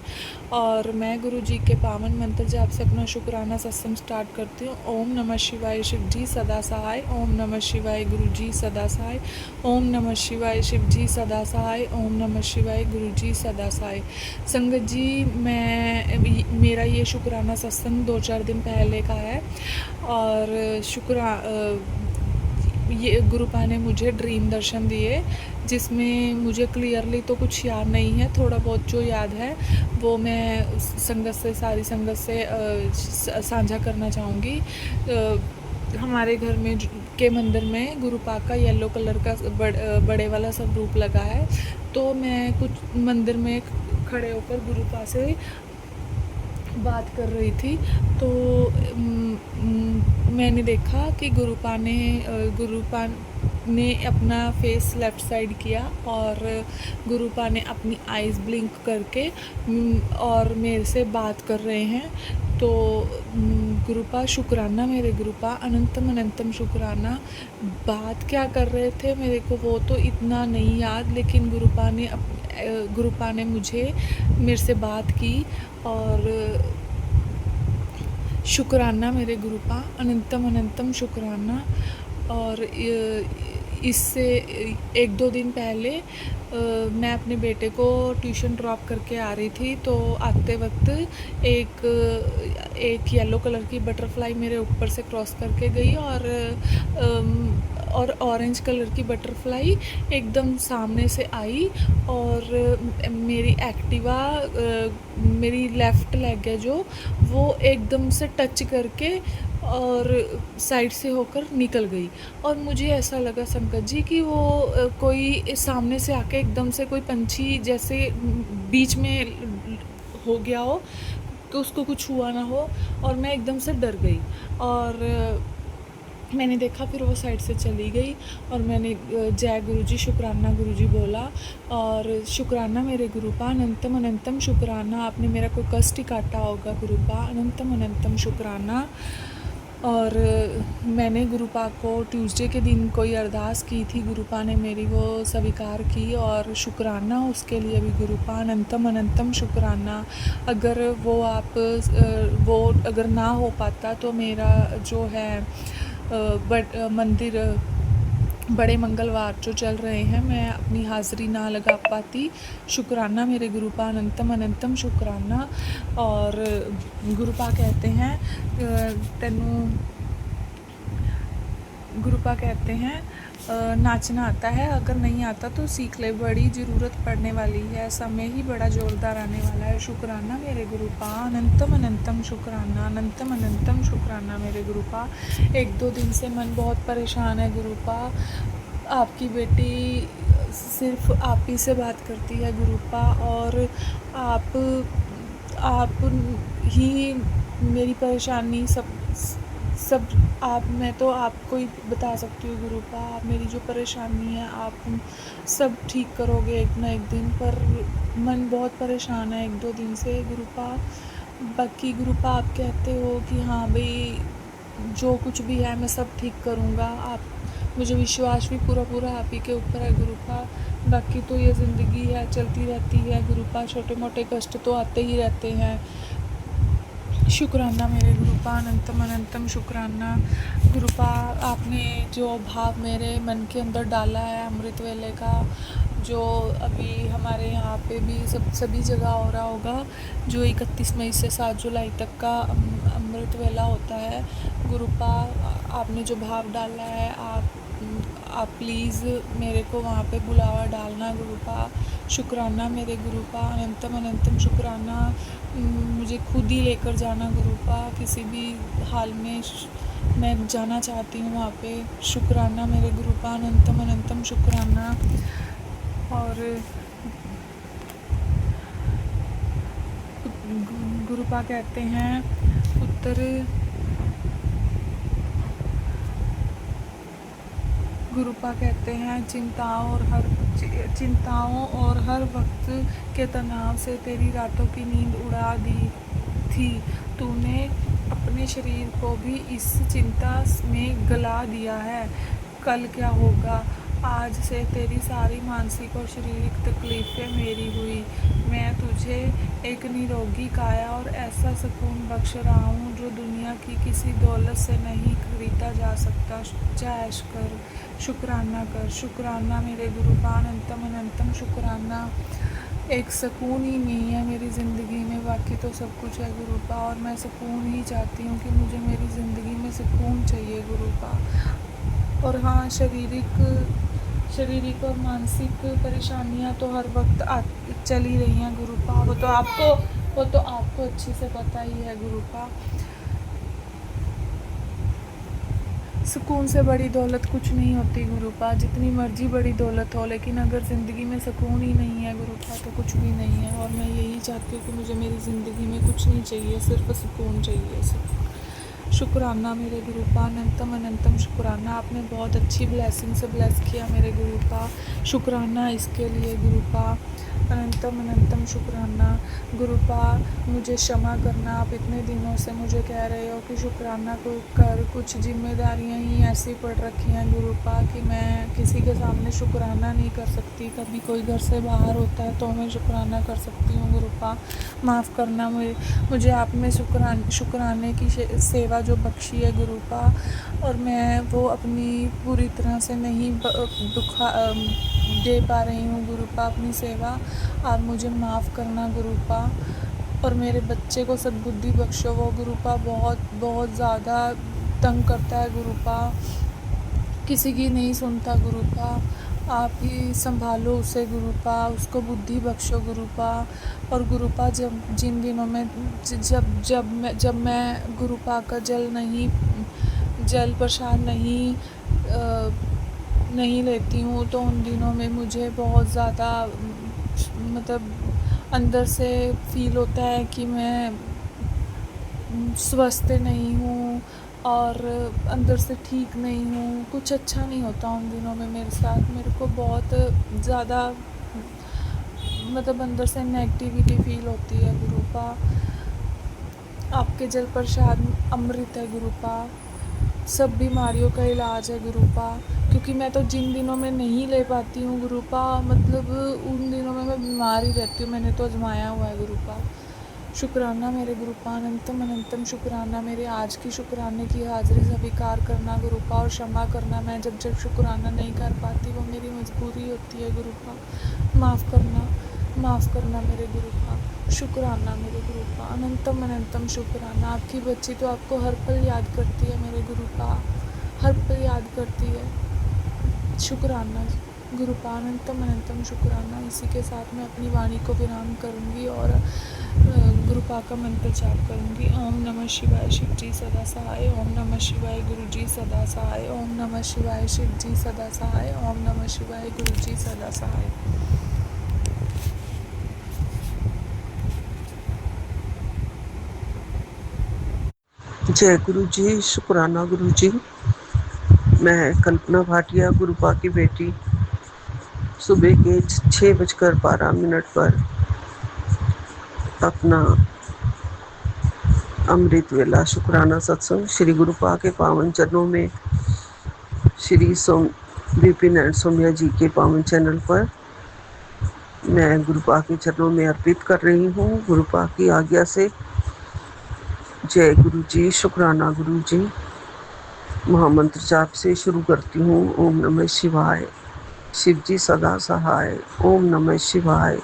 और मैं गुरु जी के पावन मंत्र जाप से अपना शुक्राना सत्संग स्टार्ट करती हूँ। ओम नमः शिवाय, शिव जी सदा सहाय। ओम नमः शिवाय, गुरु जी सदा सहाय। ओम नमः शिवाय, शिव जी सदा सहाय। ओम नमः शिवाय, गुरु जी सदा सहाय। संगत जी, मेरा ये शुक्राना सत्संग 2-4 दिन पहले का है, और ये गुरुपा ने मुझे ड्रीम दर्शन दिए, जिसमें मुझे क्लियरली तो कुछ याद नहीं है। थोड़ा बहुत जो याद है वो मैं सारी संगत से साझा करना चाहूँगी। हमारे घर में के मंदिर में गुरुपा का येलो कलर का बड़े वाला स्वरूप लगा है, तो मैं कुछ मंदिर में खड़े होकर गुरुपा से बात कर रही थी, तो मैंने देखा कि गुरुपा ने अपना फेस लेफ़्ट साइड किया, और गुरुपा ने अपनी आइज़ ब्लिंक करके और मेरे से बात कर रहे हैं। तो गुरुपा, शुक्राना मेरे गुरुपा, अनंतम अनंतम शुक्राना। बात क्या कर रहे थे मेरे को वो तो इतना नहीं याद, लेकिन गुरुपा ने मेरे से बात की, और शुक्राना मेरे गुरुपा, अनंतम अनंतम शुक्राना। और इससे 1-2 दिन पहले मैं अपने बेटे को ट्यूशन ड्रॉप करके आ रही थी, तो आते वक्त एक येलो कलर की बटरफ्लाई मेरे ऊपर से क्रॉस करके गई, और ऑरेंज कलर की बटरफ्लाई एकदम सामने से आई, और मेरी एक्टिवा, मेरी लेफ़्ट लेग है जो, वो एकदम से टच करके और साइड से होकर निकल गई। और मुझे ऐसा लगा संकट जी कि वो कोई सामने से आके एकदम से कोई पंछी जैसे बीच में हो गया हो, तो उसको कुछ हुआ ना हो, और मैं एकदम से डर गई। और मैंने देखा, फिर वो साइड से चली गई, और मैंने जय गुरुजी, शुक्राना गुरुजी बोला। और शुक्राना मेरे गुरुपा, अनंतम अनंतम शुक्राना। आपने मेरा कोई कष्ट ही काटा होगा गुरुपा, अनंतम अनंतम शुक्राना। और मैंने गुरुपा को ट्यूसडे के दिन कोई अरदास की थी, गुरुपा ने मेरी वो स्वीकार की, और शुक्राना उसके लिए भी गुरुपा, अनंतम अनंतम शुक्राना। अगर वो अगर ना हो पाता तो मेरा जो है मंदिर बड़े मंगलवार जो चल रहे हैं, मैं अपनी हाज़िरी ना लगा पाती। शुक्राना मेरे गुरुपा, अनंतम अनंतम शुक्राना। और गुरुपा कहते हैं तेनू गुरुपा कहते हैं नाचना आता है, अगर नहीं आता तो सीख ले, बड़ी ज़रूरत पड़ने वाली है, समय ही बड़ा ज़ोरदार आने वाला है। शुक्राना मेरे गुरुपा, अनंतम अनंतम शुक्राना, अनंतम अनंतम शुक्राना मेरे गुरुपा। 1-2 दिन से मन बहुत परेशान है गुरुपा। आपकी बेटी सिर्फ आप ही से बात करती है गुरुपा, और आप ही मेरी परेशानी सब आप मैं तो आपको ही बता सकती हूँ गुरुपा। आप मेरी जो परेशानी है आप सब ठीक करोगे एक ना एक दिन, पर मन बहुत परेशान है 1-2 दिन से गुरुपा। बाकी गुरुपा आप कहते हो कि हाँ भाई जो कुछ भी है मैं सब ठीक करूँगा, आप मुझे विश्वास भी पूरा आप ही के ऊपर है गुरुपा। बाकी तो ये ज़िंदगी है, चलती रहती है गुरुपा, छोटे मोटे कष्ट तो आते ही रहते हैं। शुक्राना मेरे गुरुपा, अनंतम अनंतम शुक्राना। गुरुपा आपने जो भाव मेरे मन के अंदर डाला है अमृत वेले का, जो अभी हमारे यहाँ पे भी सभी जगह हो रहा होगा, जो 31 मई से 7 जुलाई तक का अमृत वेला होता है गुरुपा, आपने जो भाव डाला है आप प्लीज़ मेरे को वहाँ पे बुलावा डालना गुरुपा। शुक्राना मेरे गुरुपा, अनंतम अनंतम शुक्राना। मुझे खुद ही लेकर जाना गुरुपा, किसी भी हाल में मैं जाना चाहती हूँ वहाँ पे। शुक्राना मेरे गुरुपा, अनंतम अनंतम शुक्राना। और गुरुपा कहते हैं गुरुपा कहते हैं चिंताओं और हर वक्त के तनाव से तेरी रातों की नींद उड़ा दी थी। तूने अपने शरीर को भी इस चिंता में गला दिया है। कल क्या होगा? आज से तेरी सारी मानसिक और शारीरिक तकलीफ़ें मेरी हुई। मैं तुझे एक निरोगी काया और ऐसा सुकून बख्श रहा हूँ जो दुनिया की किसी दौलत से नहीं खरीदा जा सकता। जा ऐश कर, शुक्राना कर। शुक्राना मेरे गुरुपा, अनंतम अनंतम शुक्राना। एक सुकून ही नहीं है मेरी ज़िंदगी में, बाकी तो सब कुछ है गुरुपा, और मैं सुकून ही चाहती हूँ कि मुझे मेरी ज़िंदगी में सुकून चाहिए गुरुपा। और हाँ, शारीरिक और मानसिक परेशानियाँ तो हर वक्त चल ही रही हैं गुरुपा, वो तो आपको अच्छे से पता ही है गुरुपा। सुकून से बड़ी दौलत कुछ नहीं होती गुरुपा, जितनी मर्जी बड़ी दौलत हो, लेकिन अगर ज़िंदगी में सुकून ही नहीं है गुरुपा तो कुछ भी नहीं है। और मैं यही चाहती हूँ कि मुझे मेरी ज़िंदगी में कुछ नहीं चाहिए, सिर्फ सुकून चाहिए सिर्फ। शुक्राना मेरे गुरुपा, अनंतम अनंतम शुक्राना। आपने बहुत अच्छी ब्लेसिंग से ब्लेस किया मेरे गुरुपा, शुक्राना इसके लिए गुरुपा, अनंतम अनंतम शुक्राना। गुरुपा मुझे क्षमा करना, आप इतने दिनों से मुझे कह रहे हो कि शुक्राना को कर, कुछ जिम्मेदारियां ही ऐसी पड़ रखी हैं गुरुपा कि मैं किसी के सामने शुक्राना नहीं कर सकती। कभी कोई घर से बाहर होता है तो मैं शुक्राना कर सकती हूँ गुरुपा, माफ़ करना मुझे आप में शुक्राने की सेवा जो बख्शी है गुरुपा, और मैं वो अपनी पूरी तरह से नहीं दे पा रही हूँ गुरुपा अपनी सेवा। आप मुझे माफ़ करना गुरुपा, और मेरे बच्चे को सद्बुद्धि बख्शो। वो गुरुपा बहुत ज़्यादा तंग करता है गुरुपा, किसी की नहीं सुनता गुरुपा, आप ही संभालो उसे गुरुपा, उसको बुद्धि बख्शो गुरुपा। और गुरुपा जिन दिनों में जब मैं गुरुपा का जल प्रसाद नहीं लेती हूँ तो उन दिनों में मुझे बहुत ज़्यादा मतलब अंदर से फील होता है कि मैं स्वस्थ नहीं हूँ और अंदर से ठीक नहीं हूँ, कुछ अच्छा नहीं होता उन दिनों में मेरे साथ। मेरे को बहुत ज़्यादा मतलब अंदर से नेगेटिविटी फील होती है गुरुपा। आपके जल प्रसाद अमृत है गुरुपा, सब बीमारियों का इलाज है गुरुपा, क्योंकि मैं तो जिन दिनों में नहीं ले पाती हूँ गुरुपा, मतलब उन दिनों में मैं बीमार ही रहती हूँ। मैंने तो आजमाया हुआ है गुरुपा। शुक्राना मेरे गुरुपा, अनंतम अनंतम शुक्राना मेरे आज की शुक्राने की हाज़िरी स्वीकार करना गुरुपा, और क्षमा करना मैं जब जब शुक्राना नहीं कर पाती, वो मेरी मजबूरी होती है गुरुपा। माफ़ करना मेरे गुरुपा। शुक्राना मेरे गुरुपा, अनंतम अनंतम शुक्राना। आपकी बच्ची तो आपको हर पल याद करती है मेरे गुरुपा, हर पल याद करती है। शुक्राना गुरुपा, अनंतम अनंतम शुक्राना। इसी के साथ मैं अपनी वाणी को विराम करूँगी और गुरुपा का मंत्र जाप करूँगी। ओम नमः शिवाय, शिव जी सदा सहाय। ओम नमः शिवाय, गुरु जी सदा सहाय। ओम नमः शिवाय, शिव जी सदा सहाय। ओम नमः शिवाय, गुरु जी सदा सहाय। जय गुरु जी, शुक्राना गुरु जी। मैं कल्पना भाटिया, गुरुपा की बेटी, सुबह के 6:12 पर अपना अमृत वेला शुक्राना सत्संग श्री गुरुपा के पावन चरणों में, श्री सोम विपिन एंड सोम्या जी के पावन चैनल पर मैं गुरुपा के चरणों में अर्पित कर रही हूँ। गुरुपा की आज्ञा से जय गुरु जी, शुक्राना गुरु जी। महामंत्र जाप से शुरू करती हूँ। ओम नमः शिवाय, शिव जी सदा सहाय। ओम नमः शिवाय,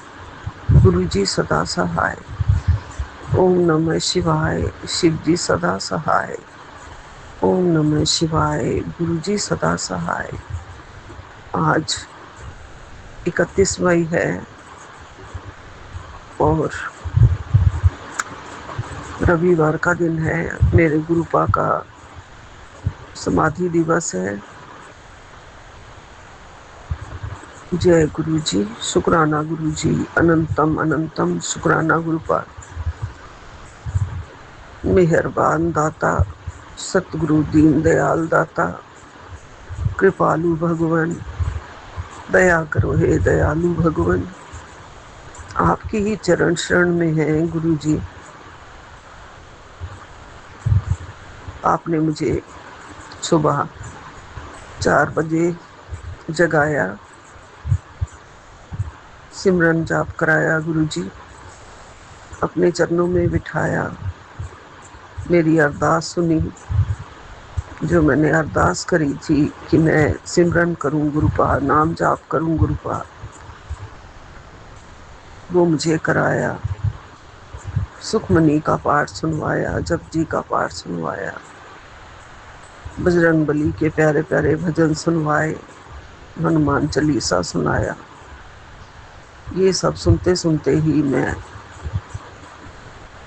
गुरु जी सदा सहाय। ओम नमः शिवाय, शिव जी सदा सहाय। ओम नमः शिवाय, गुरु जी सदा सहाय। आज 31 मई है और रविवार का दिन है। मेरे गुरुपा का समाधि दिवस है। जय गुरु जी, शुक्राना गुरु जी, अनंतम अनंतम शुक्राना गुरुपा। मेहरबान दाता, सतगुरु दीन दयाल दाता, कृपालु भगवान, दया करो हे दयालु भगवान। आपकी ही चरण शरण में है गुरु जी। आपने मुझे सुबह 4 बजे जगाया, सिमरन जाप कराया गुरु जी, अपने चरणों में बिठाया, मेरी अरदास सुनी। जो मैंने अरदास करी थी कि मैं सिमरन करूं गुरुपा, नाम जाप करूं गुरुपा, वो मुझे कराया। सुखमनी का पाठ सुनवाया, जपजी का पाठ सुनवाया, बजरंग बली के प्यारे प्यारे भजन सुनवाए, हनुमान चालीसा सुनाया। ये सब सुनते सुनते ही मैं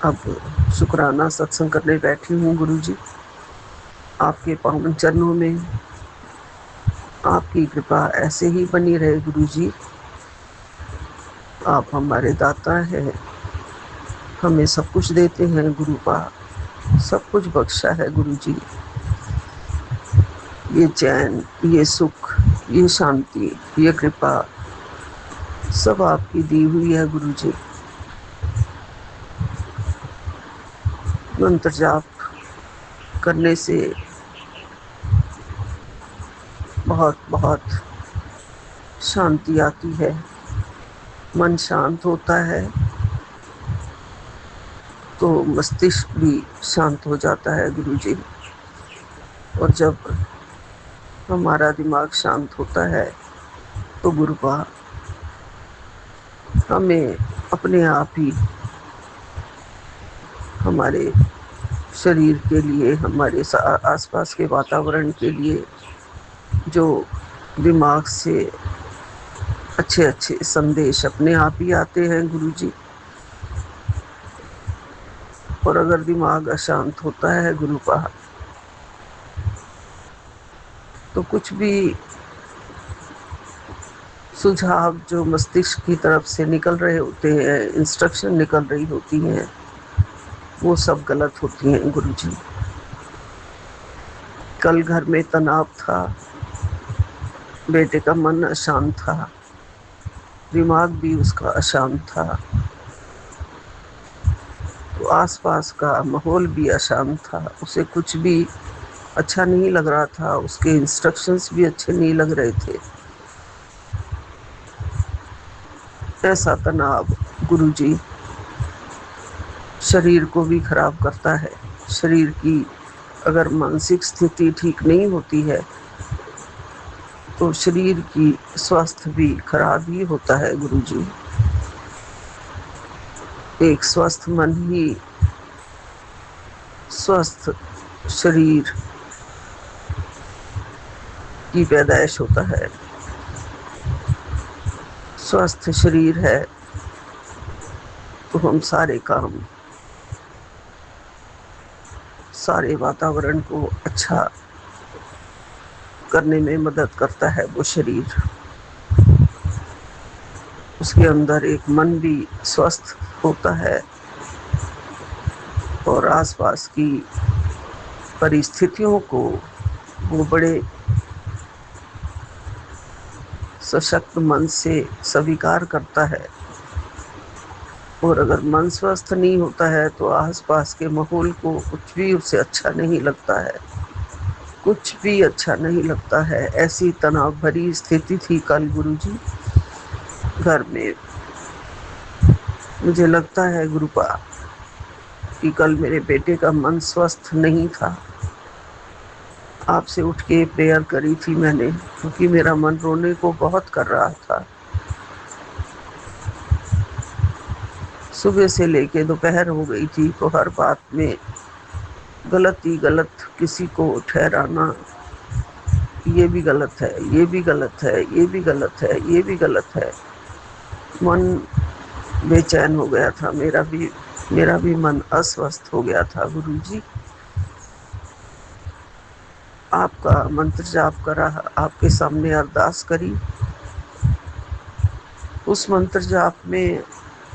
अब शुक्राना सत्संग करने बैठी हूँ गुरु जी। आपके पावन चरणों में आपकी कृपा ऐसे ही बनी रहे गुरु जी। आप हमारे दाता हैं, हमें सब कुछ देते हैं गुरुपा, सब कुछ बख्शा है गुरु जी। ये चैन, ये सुख, ये शांति, ये कृपा सब आपकी दी हुई है गुरु जी। मंत्र जाप करने से बहुत बहुत शांति आती है, मन शांत होता है तो मस्तिष्क भी शांत हो जाता है गुरु जी। और जब हमारा दिमाग शांत होता है तो गुरुपा हमें अपने आप ही हमारे शरीर के लिए, हमारे आसपास के वातावरण के लिए जो दिमाग से अच्छे अच्छे संदेश अपने आप ही आते हैं गुरु जी। और अगर दिमाग अशांत होता है गुरुपा तो कुछ भी सुझाव जो मस्तिष्क की तरफ से निकल रहे होते हैं, इंस्ट्रक्शन निकल रही होती हैं, वो सब गलत होती हैं गुरु जी। कल घर में तनाव था, बेटे का मन अशांत था, दिमाग भी उसका अशांत था, तो आसपास का माहौल भी अशांत था, उसे कुछ भी अच्छा नहीं लग रहा था, उसके इंस्ट्रक्शंस भी अच्छे नहीं लग रहे थे। ऐसा तनाव गुरु जी शरीर को भी खराब करता है। शरीर की अगर मानसिक स्थिति ठीक नहीं होती है तो शरीर की स्वास्थ्य भी खराब ही होता है गुरुजी। एक स्वस्थ मन ही स्वस्थ शरीर की पैदाइश होता है। स्वस्थ शरीर है तो हम सारे काम, सारे वातावरण को अच्छा करने में मदद करता है वो शरीर। उसके अंदर एक मन भी स्वस्थ होता है और आसपास की परिस्थितियों को वो बड़े सशक्त मन से स्वीकार करता है। और अगर मन स्वस्थ नहीं होता है तो आसपास के माहौल को कुछ भी उसे अच्छा नहीं लगता है, कुछ भी अच्छा नहीं लगता है। ऐसी तनाव भरी स्थिति थी कल गुरुजी घर में। मुझे लगता है गुरुपा कि कल मेरे बेटे का मन स्वस्थ नहीं था। आपसे उठ के प्रेयर करी थी मैंने, क्योंकि मेरा मन रोने को बहुत कर रहा था। सुबह से लेके दोपहर हो गई थी तो हर बात में गलत ही गलत किसी को ठहराना, ये भी गलत है, ये भी गलत है, ये भी गलत है, ये भी गलत है। मन बेचैन हो गया था, मेरा भी मन अस्वस्थ हो गया था गुरुजी। आपका मंत्र जाप करा, आपके सामने अरदास करी। उस मंत्र जाप में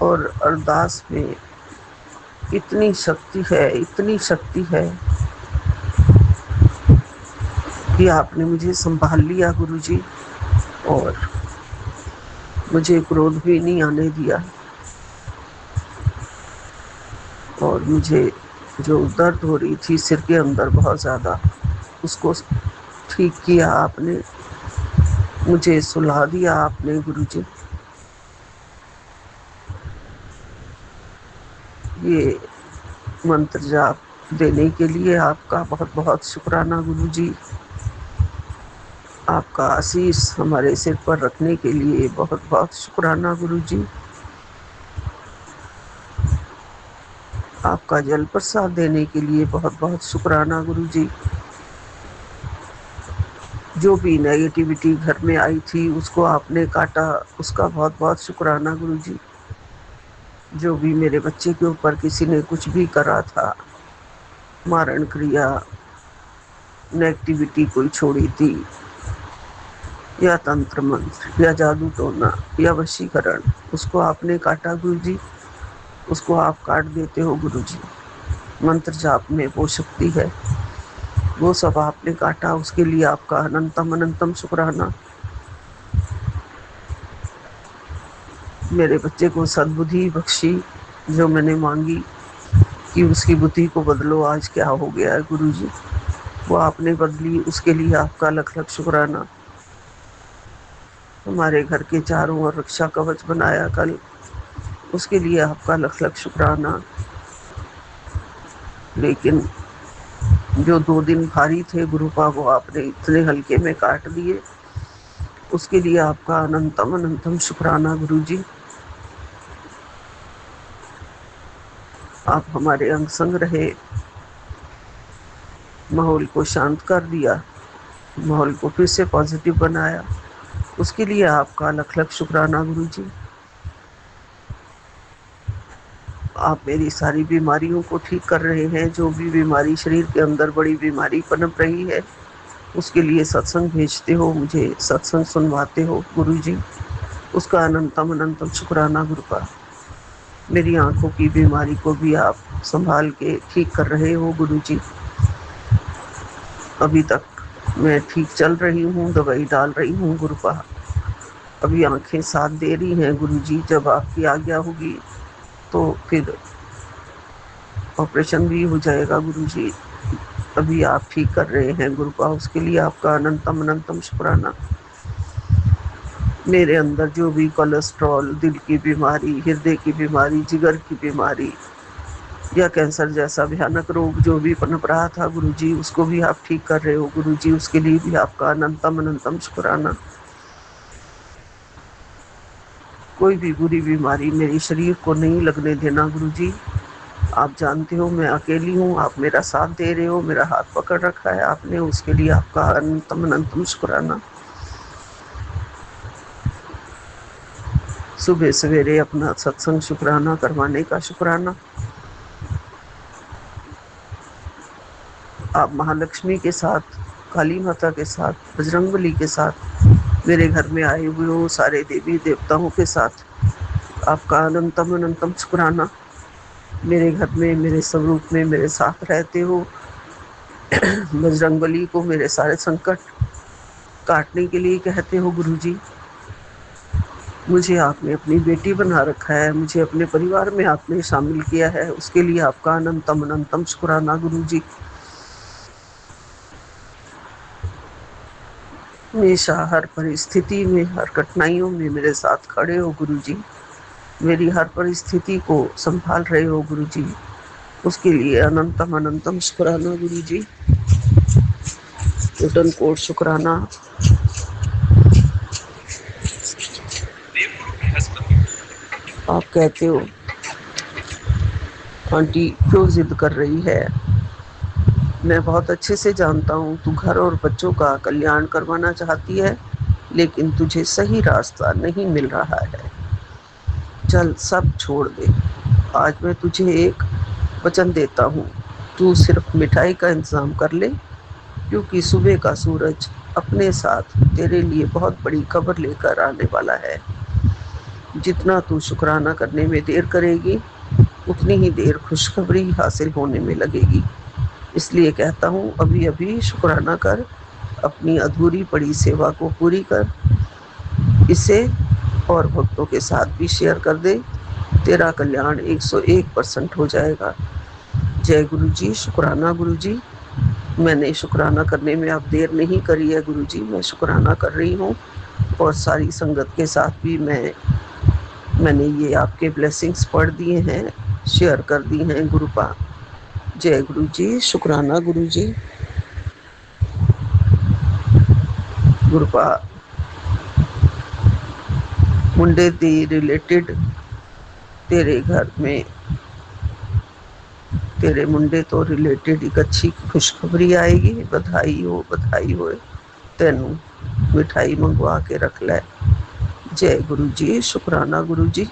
और अरदास में इतनी शक्ति है, इतनी शक्ति है कि आपने मुझे संभाल लिया गुरुजी, और मुझे क्रोध भी नहीं आने दिया। और मुझे जो दर्द हो रही थी सिर के अंदर बहुत ज़्यादा, उसको ठीक किया आपने, मुझे सुला दिया आपने गुरुजी। ये मंत्र जाप देने के लिए आपका बहुत बहुत शुक्राना गुरुजी। आपका आशीष हमारे सिर पर रखने के लिए बहुत बहुत शुक्राना गुरुजी। आपका जल प्रसाद देने के लिए बहुत बहुत शुक्राना गुरुजी। जो भी नेगेटिविटी घर में आई थी उसको आपने काटा, उसका बहुत बहुत शुक्राना गुरुजी। जो भी मेरे बच्चे के ऊपर किसी ने कुछ भी करा था, मारण क्रिया, नेगेटिविटी कोई छोड़ी थी, या तंत्र मंत्र या जादू टोना या वशीकरण, उसको आपने काटा गुरुजी, उसको आप काट देते हो गुरुजी। मंत्र जाप में वो शक्ति है, वो सब आपने काटा, उसके लिए आपका अनंतम अनंतम शुक्राना। मेरे बच्चे को सद्बुद्धि बख्शी जो मैंने मांगी कि उसकी बुद्धि को बदलो, आज क्या हो गया है गुरुजी, वो आपने बदली, उसके लिए आपका लख लख शुक्राना। हमारे घर के चारों ओर रक्षा कवच बनाया कल, उसके लिए आपका लख लख शुक्राना। लेकिन जो 2 दिन भारी थे गुरुपा, वो आपने इतने हल्के में काट दिए, उसके लिए आपका अनंतम अनंतम शुक्राना गुरुजी। आप हमारे अंग संग रहे, माहौल को शांत कर दिया, माहौल को फिर से पॉजिटिव बनाया, उसके लिए आपका लख लख शुक्राना गुरुजी। आप मेरी सारी बीमारियों को ठीक कर रहे हैं। जो भी बीमारी शरीर के अंदर बड़ी बीमारी पनप रही है, उसके लिए सत्संग भेजते हो, मुझे सत्संग सुनवाते हो गुरुजी, उसका अनंतम अनंतम शुक्राना गुरुपा। मेरी आंखों की बीमारी को भी आप संभाल के ठीक कर रहे हो गुरुजी। अभी तक मैं ठीक चल रही हूँ, दवाई डाल रही हूँ गुरुपा। अभी आंखें साथ दे रही हैं गुरुजी, जब आपकी आज्ञा होगी तो फिर ऑपरेशन भी हो जाएगा गुरुजी। अभी आप ठीक कर रहे हैं गुरुपा, उसके लिए आपका अनंतम अनंतम शुक्राना। मेरे अंदर जो भी कोलेस्ट्रॉल, दिल की बीमारी, हृदय की बीमारी, जिगर की बीमारी, या कैंसर जैसा भयानक रोग जो भी पनप रहा था गुरुजी, उसको भी आप ठीक कर रहे हो गुरुजी, उसके लिए भी आपका अनंतम अनंतम शुक्राना। कोई भी बुरी बीमारी मेरे शरीर को नहीं लगने देना गुरुजी। आप जानते हो मैं अकेली हूँ, आप मेरा साथ दे रहे हो, मेरा हाथ पकड़ रखा है आपने, उसके लिए आपका अनंतम अनंतम शुक्राना। सुबह सवेरे अपना सत्संग शुक्राना करवाने का शुक्राना। आप महालक्ष्मी के साथ, काली माता के साथ, बजरंगबली के साथ मेरे घर में आए हुए हो, सारे देवी देवताओं के साथ आपका अनंतम अनंतम शुक्राना। मेरे घर में, मेरे स्वरूप में मेरे साथ रहते हो। बजरंगबली को मेरे सारे संकट काटने के लिए कहते हो गुरुजी। मुझे आपने अपनी बेटी बना रखा है, मुझे अपने परिवार में आपने शामिल किया है, उसके लिए आपका अनंतम अनंतम शुक्राना गुरुजी। हमेशा हर परिस्थिति में, हर कठिनाइयों में मेरे साथ खड़े हो गुरुजी। मेरी हर परिस्थिति को संभाल रहे हो गुरुजी, उसके लिए अनंतम अनंतम शुक्राना गुरुजी। कोटन कोट शुक्राना। आप कहते हो आंटी क्यों जिद कर रही है, मैं बहुत अच्छे से जानता हूँ तू घर और बच्चों का कल्याण करवाना चाहती है, लेकिन तुझे सही रास्ता नहीं मिल रहा है। चल सब छोड़ दे, आज मैं तुझे एक वचन देता हूँ, तू सिर्फ मिठाई का इंतजाम कर ले, क्योंकि सुबह का सूरज अपने साथ तेरे लिए बहुत बड़ी खबर लेकर आने वाला है। जितना तू शुक्राना करने में देर करेगी, उतनी ही देर खुशखबरी हासिल होने में लगेगी। इसलिए कहता हूँ अभी अभी शुक्राना कर, अपनी अधूरी पड़ी सेवा को पूरी कर, इसे और भक्तों के साथ भी शेयर कर दे, तेरा कल्याण 101% हो जाएगा। जय गुरु जी। शुक्राना गुरु जी। मैंने शुक्राना करने में अब देर नहीं करी है गुरु जी, मैं शुक्राना कर रही हूँ और सारी संगत के साथ भी मैंने ये आपके ब्लेसिंग्स पढ़ दिए हैं, शेयर कर दी हैं गुरुपा। जय गुरु जी। शुक्राना गुरु जी। गुरुपा मुंडे दी रिलेटेड तेरे घर में, तेरे मुंडे तो रिलेटेड एक अच्छी खुशखबरी आएगी। बधाई हो तेनू मिठाई मंगवा के रख ले। जय गुरु जी। शुक्राना गुरु जी।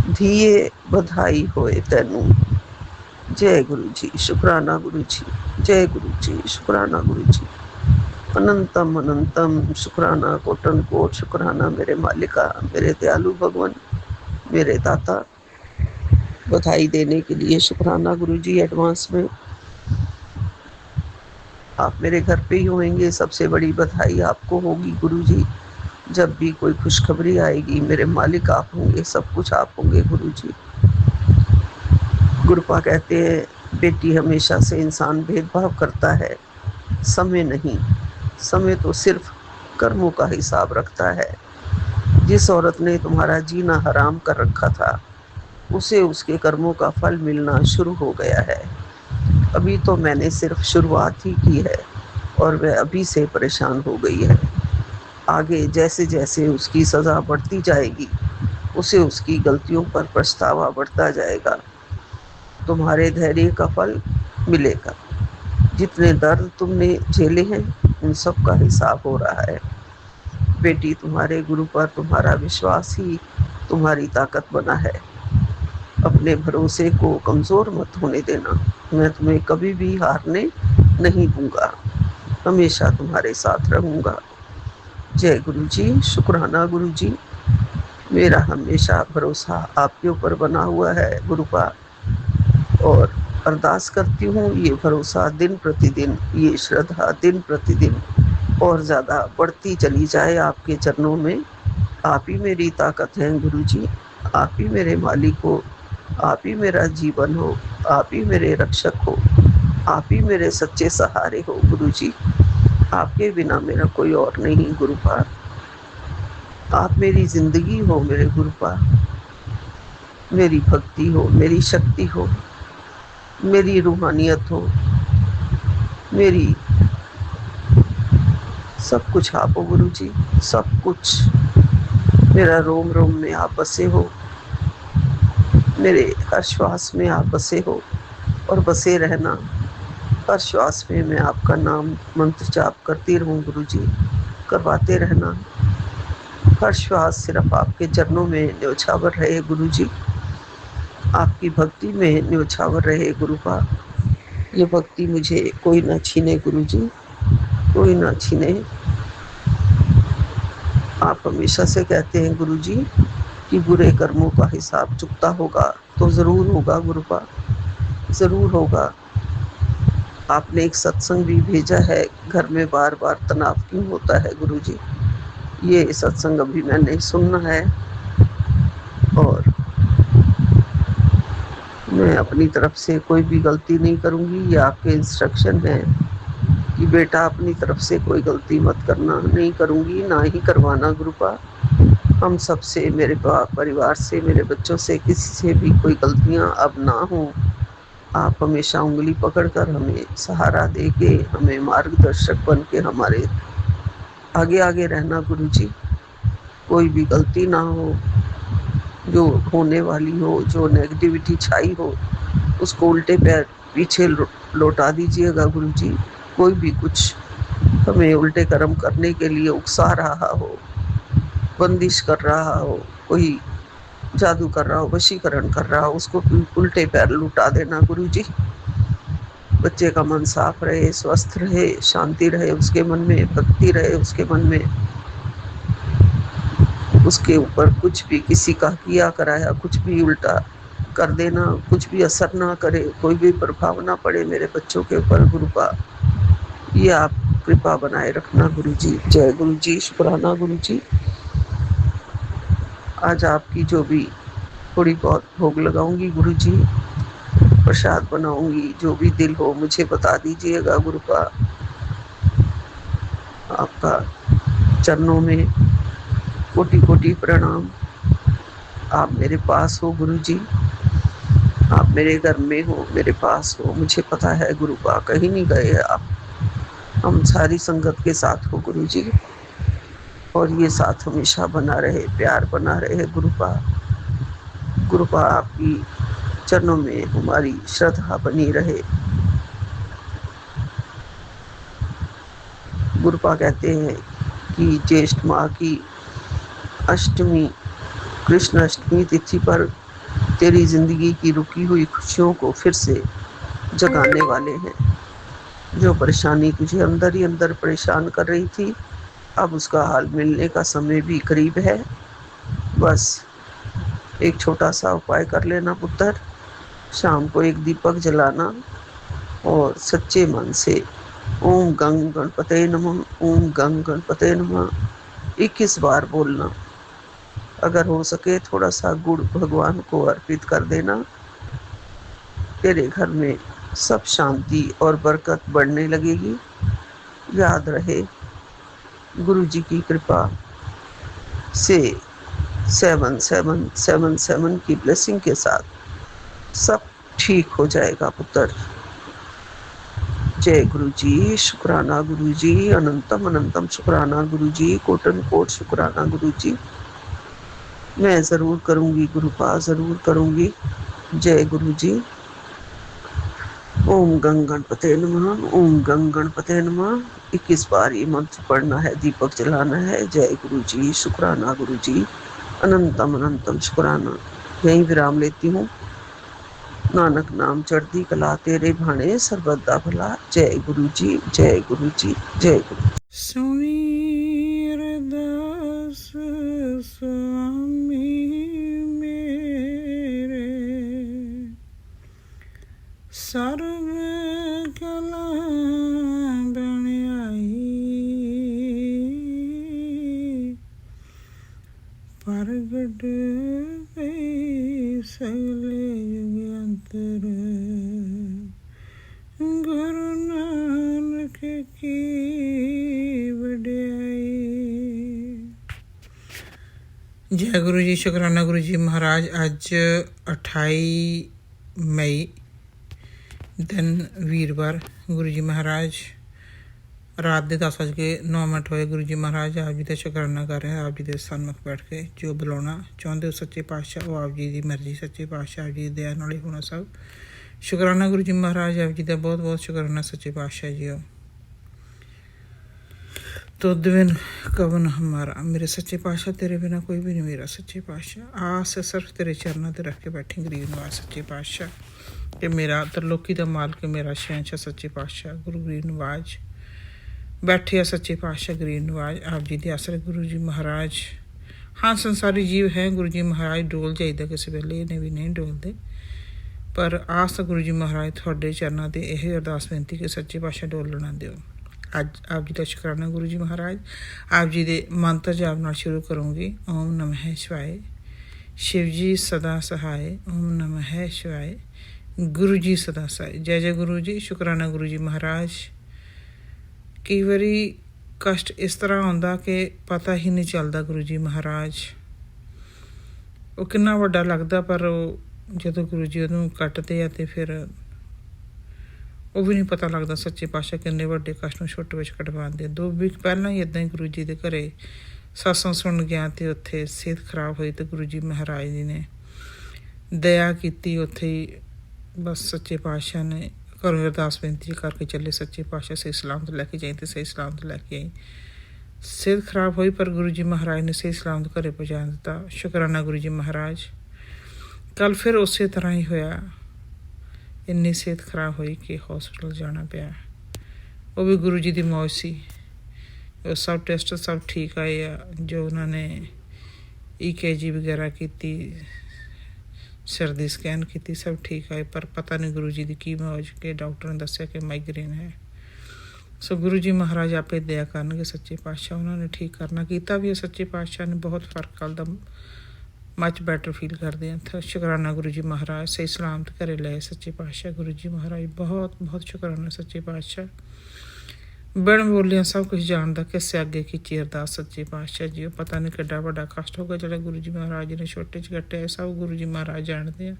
धीए बधाई होए तेनू। जय गुरु जी। शुक्राना गुरु जी। जय गुरु जी। शुक्राना गुरु जी। अनंतम अनंतम शुक्राना, कोटन कोट शुक्राना मेरे मालिका, मेरे दयालु भगवान, मेरे दाता। बधाई देने के लिए शुक्राना गुरु जी एडवांस में। आप मेरे घर पे ही होंगे, सबसे बड़ी बधाई आपको होगी गुरु जी। जब भी कोई खुशखबरी आएगी, मेरे मालिक आप होंगे, सब कुछ आप होंगे गुरु जी। गुरुपा कहते हैं बेटी हमेशा से इंसान भेदभाव करता है, समय नहीं। समय तो सिर्फ कर्मों का हिसाब रखता है। जिस औरत ने तुम्हारा जीना हराम कर रखा था, उसे उसके कर्मों का फल मिलना शुरू हो गया है। अभी तो मैंने सिर्फ शुरुआत ही की है और वह अभी से परेशान हो गई है। आगे जैसे जैसे उसकी सज़ा बढ़ती जाएगी, उसे उसकी गलतियों पर पछतावा बढ़ता जाएगा। तुम्हारे धैर्य का फल मिलेगा। जितने दर्द तुमने झेले हैं, उन सब का हिसाब हो रहा है। बेटी तुम्हारे गुरु पर तुम्हारा विश्वास ही तुम्हारी ताकत बना है। अपने भरोसे को कमज़ोर मत होने देना। मैं तुम्हें कभी भी हारने नहीं दूंगा, हमेशा तुम्हारे साथ रहूंगा। जय गुरु जी। शुक्राना गुरु जी। मेरा हमेशा भरोसा आपके ऊपर बना हुआ है गुरुपा, और अरदास करती हूँ ये भरोसा दिन प्रतिदिन, ये श्रद्धा दिन प्रतिदिन और ज़्यादा बढ़ती चली जाए आपके चरणों में। आप ही मेरी ताकत हैं गुरु जी, आप ही मेरे मालिक हो, आप ही मेरा जीवन हो, आप ही मेरे रक्षक हो, आप ही मेरे सच्चे सहारे हो गुरु जी। आपके बिना मेरा कोई और नहीं गुरुपा। आप मेरी जिंदगी हो मेरे गुरुपा, मेरी भक्ति हो, मेरी शक्ति हो। मेरी रूहानियत हो, मेरी सब कुछ आप हो गुरु जी, सब कुछ। मेरा रोम रोम में आप बसे हो, मेरे हर श्वास में आप बसे हो और बसे रहना। हर श्वास में मैं आपका नाम मंत्र जाप करती रहूं गुरु जी, करवाते रहना। हर श्वास सिर्फ आपके चरणों में न्योछावर रहे गुरु जी, आपकी भक्ति में न्योछावर रहे गुरुपा। ये भक्ति मुझे कोई ना छीने गुरु जी, कोई ना छीने। आप हमेशा से कहते हैं गुरु जी कि बुरे कर्मों का हिसाब चुकता होगा, तो जरूर होगा गुरुपा, जरूर होगा। आपने एक सत्संग भी भेजा है, घर में बार बार तनाव क्यों होता है गुरु जी। ये सत्संग अभी मैंने सुनना है और मैं अपनी तरफ से कोई भी गलती नहीं करूंगी। ये आपके इंस्ट्रक्शन है कि बेटा अपनी तरफ से कोई गलती मत करना, नहीं करूंगी, ना ही करवाना गुरुपा। हम सबसे, मेरे परिवार से, मेरे बच्चों से, किसी से भी कोई गलतियां अब ना हो। आप हमेशा उंगली पकड़कर हमें सहारा देके, हमें मार्गदर्शक बन के हमारे आगे आगे रहना गुरु जी। कोई भी गलती ना हो, जो होने वाली हो, जो नेगेटिविटी छाई हो, उसको उल्टे पैर पीछे लौटा दीजिएगा गुरु जी। कोई भी कुछ हमें उल्टे कर्म करने के लिए उकसा रहा हो, बंदिश कर रहा हो, कोई जादू कर रहा हो, वशीकरण कर रहा हो, उसको उल्टे पैर लुटा देना गुरु जी। बच्चे का मन साफ रहे, स्वस्थ रहे, शांति रहे उसके मन में, भक्ति रहे उसके मन में। उसके ऊपर कुछ भी किसी का किया कराया कुछ भी उल्टा कर देना, कुछ भी असर ना करे, कोई भी प्रभाव ना पड़े मेरे बच्चों के ऊपर गुरुपा। ये आप कृपा बनाए रखना गुरु जी। जय गुरु जी, शुक्राना गुरु जी। आज आपकी जो भी थोड़ी बहुत भोग लगाऊंगी गुरु जी, प्रसाद बनाऊंगी, जो भी दिल हो मुझे बता दीजिएगा गुरुपा। आपका चरणों में कोटि कोटि प्रणाम। आप मेरे पास हो गुरु जी, आप मेरे घर में हो, मेरे पास हो, मुझे पता है गुरुपा, कहीं नहीं गए आप। हम सारी संगत के साथ हो गुरु जी, और ये साथ हमेशा बना रहे, प्यार बना रहे गुरुपा। गुरुपा आपकी चरणों में हमारी श्रद्धा बनी रहे। गुरुपा कहते हैं कि ज्येष्ठ माह की अष्टमी, कृष्ण अष्टमी तिथि पर तेरी जिंदगी की रुकी हुई खुशियों को फिर से जगाने वाले हैं। जो परेशानी तुझे अंदर ही अंदर परेशान कर रही थी, अब उसका हाल मिलने का समय भी करीब है। बस एक छोटा सा उपाय कर लेना पुत्र, शाम को एक दीपक जलाना और सच्चे मन से ओम गंग गणपते नमः, ओम गंग गणपते नमः 21 बार बोलना। अगर हो सके थोड़ा सा गुड़ भगवान को अर्पित कर देना। तेरे घर में सब शांति और बरकत बढ़ने लगेगी। याद रहे गुरु जी की कृपा से 77777 की ब्लेसिंग के साथ सब ठीक हो जाएगा पुत्र। जय गुरु जी, शुक्राना गुरु जी, अनंतम अनंतम शुक्राना गुरु जी, कोटन कोट शुक्राना गुरु जी। मैं जरूर करूंगी गुरुपा, जरूर करूंगी। जय गुरु जी। ओम गंग गणपते नमः, ओम गंग गणपते नमः 21 बार ये मंत्र पढ़ना है, दीपक जलाना है। जय गुरु जी, शुक्राना गुरु जी, अनंतम अनंतम शुक्राना। यहीं विराम लेती हूँ। नानक नाम चढ़ती कला तेरे भाणे सर्वदा भला। जय गुरु जी, जय गुरु जी, जय गुरु। सुनी अरदास स्वामी मेरे, सर्व कला बन आई, प्रगट गई सगले युगांतर, गुरु नानक की वड्याई। जय गुरु जी, शुक्राना गुरु जी महाराज। आज 28 मई ਦਿਨ ਵੀਰਵਾਰ ਗੁਰੂ ਜੀ ਮਹਾਰਾਜ ਰਾਤ ਦੇ 10:09 ਹੋਏ। ਗੁਰੂ ਜੀ ਮਹਾਰਾਜ ਆਪ ਜੀ ਦਾ ਸ਼ੁਕਰਾਨਾ ਕਰ ਰਹੇ। ਆਪ ਜੀ ਦੇ ਸਨਮੁਖ ਬੈਠ ਕੇ ਜੋ ਬੁਲਾਉਣਾ ਚਾਹੁੰਦੇ ਹੋ ਸੱਚੇ ਪਾਤਸ਼ਾਹ ਉਹ ਆਪ ਜੀ ਦੀ ਮਰਜ਼ੀ। ਸੱਚੇ ਪਾਤਸ਼ਾਹ ਆਪ ਜੀ ਦੀ ਦਇਆ ਨਾਲ ਹੀ ਹੋਣਾ ਸਭ। ਸ਼ੁਕਰਾਨਾ ਗੁਰੂ ਜੀ ਮਹਾਰਾਜ ਆਪ ਜੀ ਦਾ ਬਹੁਤ ਬਹੁਤ ਸ਼ੁਕਰਾਨਾ ਸੱਚੇ ਪਾਤਸ਼ਾਹ ਜੀ। तुद बिन कवन हमारा, मेरे सच्चे पातशाह तेरे बिना कोई भी नहीं मेरा। सच्चे पातशाह आस सिर्फ तेरे चरणों ते रख के बैठी गरीब नवाज सच्चे पातशाह कि मेरा तरलोकी का मालक मेरा शहंशाह सच्चे पातशाह गुरु गरीब नवाज बैठे आ। सच्चे पातशाह गरीब नवाज आप जी के आसरे गुरु जी महाराज। हाँ संसारी जीव है गुरु जी महाराज डोल जाइदा किसी वेले, इन्हें भी नहीं डोलते, पर आस गुरु जी महाराज थोड़े चरणों ते यह अरदास बेनती कि सच्चे पातशाह डोलना दिओ। अज आप जी का शुकराना गुरु जी महाराज। आप जी के मंत्र जाप नाल शुरू करूँगी। ओम नमः शिवाय, शिव जी सदा सहाय। ओम नमः शिवाय, गुरु जी सदा सहाय। जय जय गुरु जी। शुकराना गुरु जी महाराज। कई बारी कष्ट इस तरह आंदा कि पता ही नहीं चलता गुरु जी महाराज वो कितना वड्डा लगता, पर जो गुरु जी उन्होंने कटते हैं तो फिर वो भी नहीं पता लगता सच्चे पातशाह किन्ने वड्डे कष्ट नूं छुट विच कटवांदे। 2 वीक पहलां ही इदां ही गुरु जी दे घरे सत्संग सुन गया तो उत्थे सेहत खराब हुई तो गुरु जी महाराज जी ने दया कीती। उत्थे ही बस सच्चे पातशाह ने घरों अरदास बेनती करके चले सच्चे पातशाह सही सलामत लैके जाई तो सही सलामत लैके आई। सेहत खराब हुई पर गुरु जी महाराज ने सही सलामत घरे पहुँचा दिता। शुकराना गुरु जी महाराज। कल फिर उस तरह ही होया, इन्नी सेहत खराब हुई कि हॉस्पिटल जाना पिया। वो भी गुरु जी की मौज सी। सब टेस्ट सब ठीक आए आ। जो उन्होंने EKG वगैरह की, सिर की स्कैन की, सब ठीक आए, पर पता नहीं गुरु जी की की मौज के डॉक्टर ने दसिया कि माइग्रेन है। सो गुरु जी महाराज आपे दया करनगे सच्चे पातशाह, उन्होंने ठीक करना किया भी है। सच्चे पातशाह ने बहुत फर्क कल दा मच बैटर फील करते हैं। तो शुकराना गुरु जी महाराज। सही सलामत घरे लाए सच्चे पातशाह गुरु जी महाराज। बहुत बहुत शुकराना सच्चे पातशाह। बिन बोलिया सब कुछ जानता किससे अगे खिंची अरदास सच्चे पातशाह जी। पता नहीं किड्डा वड्डा कष्ट होगा जो गुरु जी महाराज जी ने छोटे च कट्टे, सब गुरु जी महाराज जानते हैं।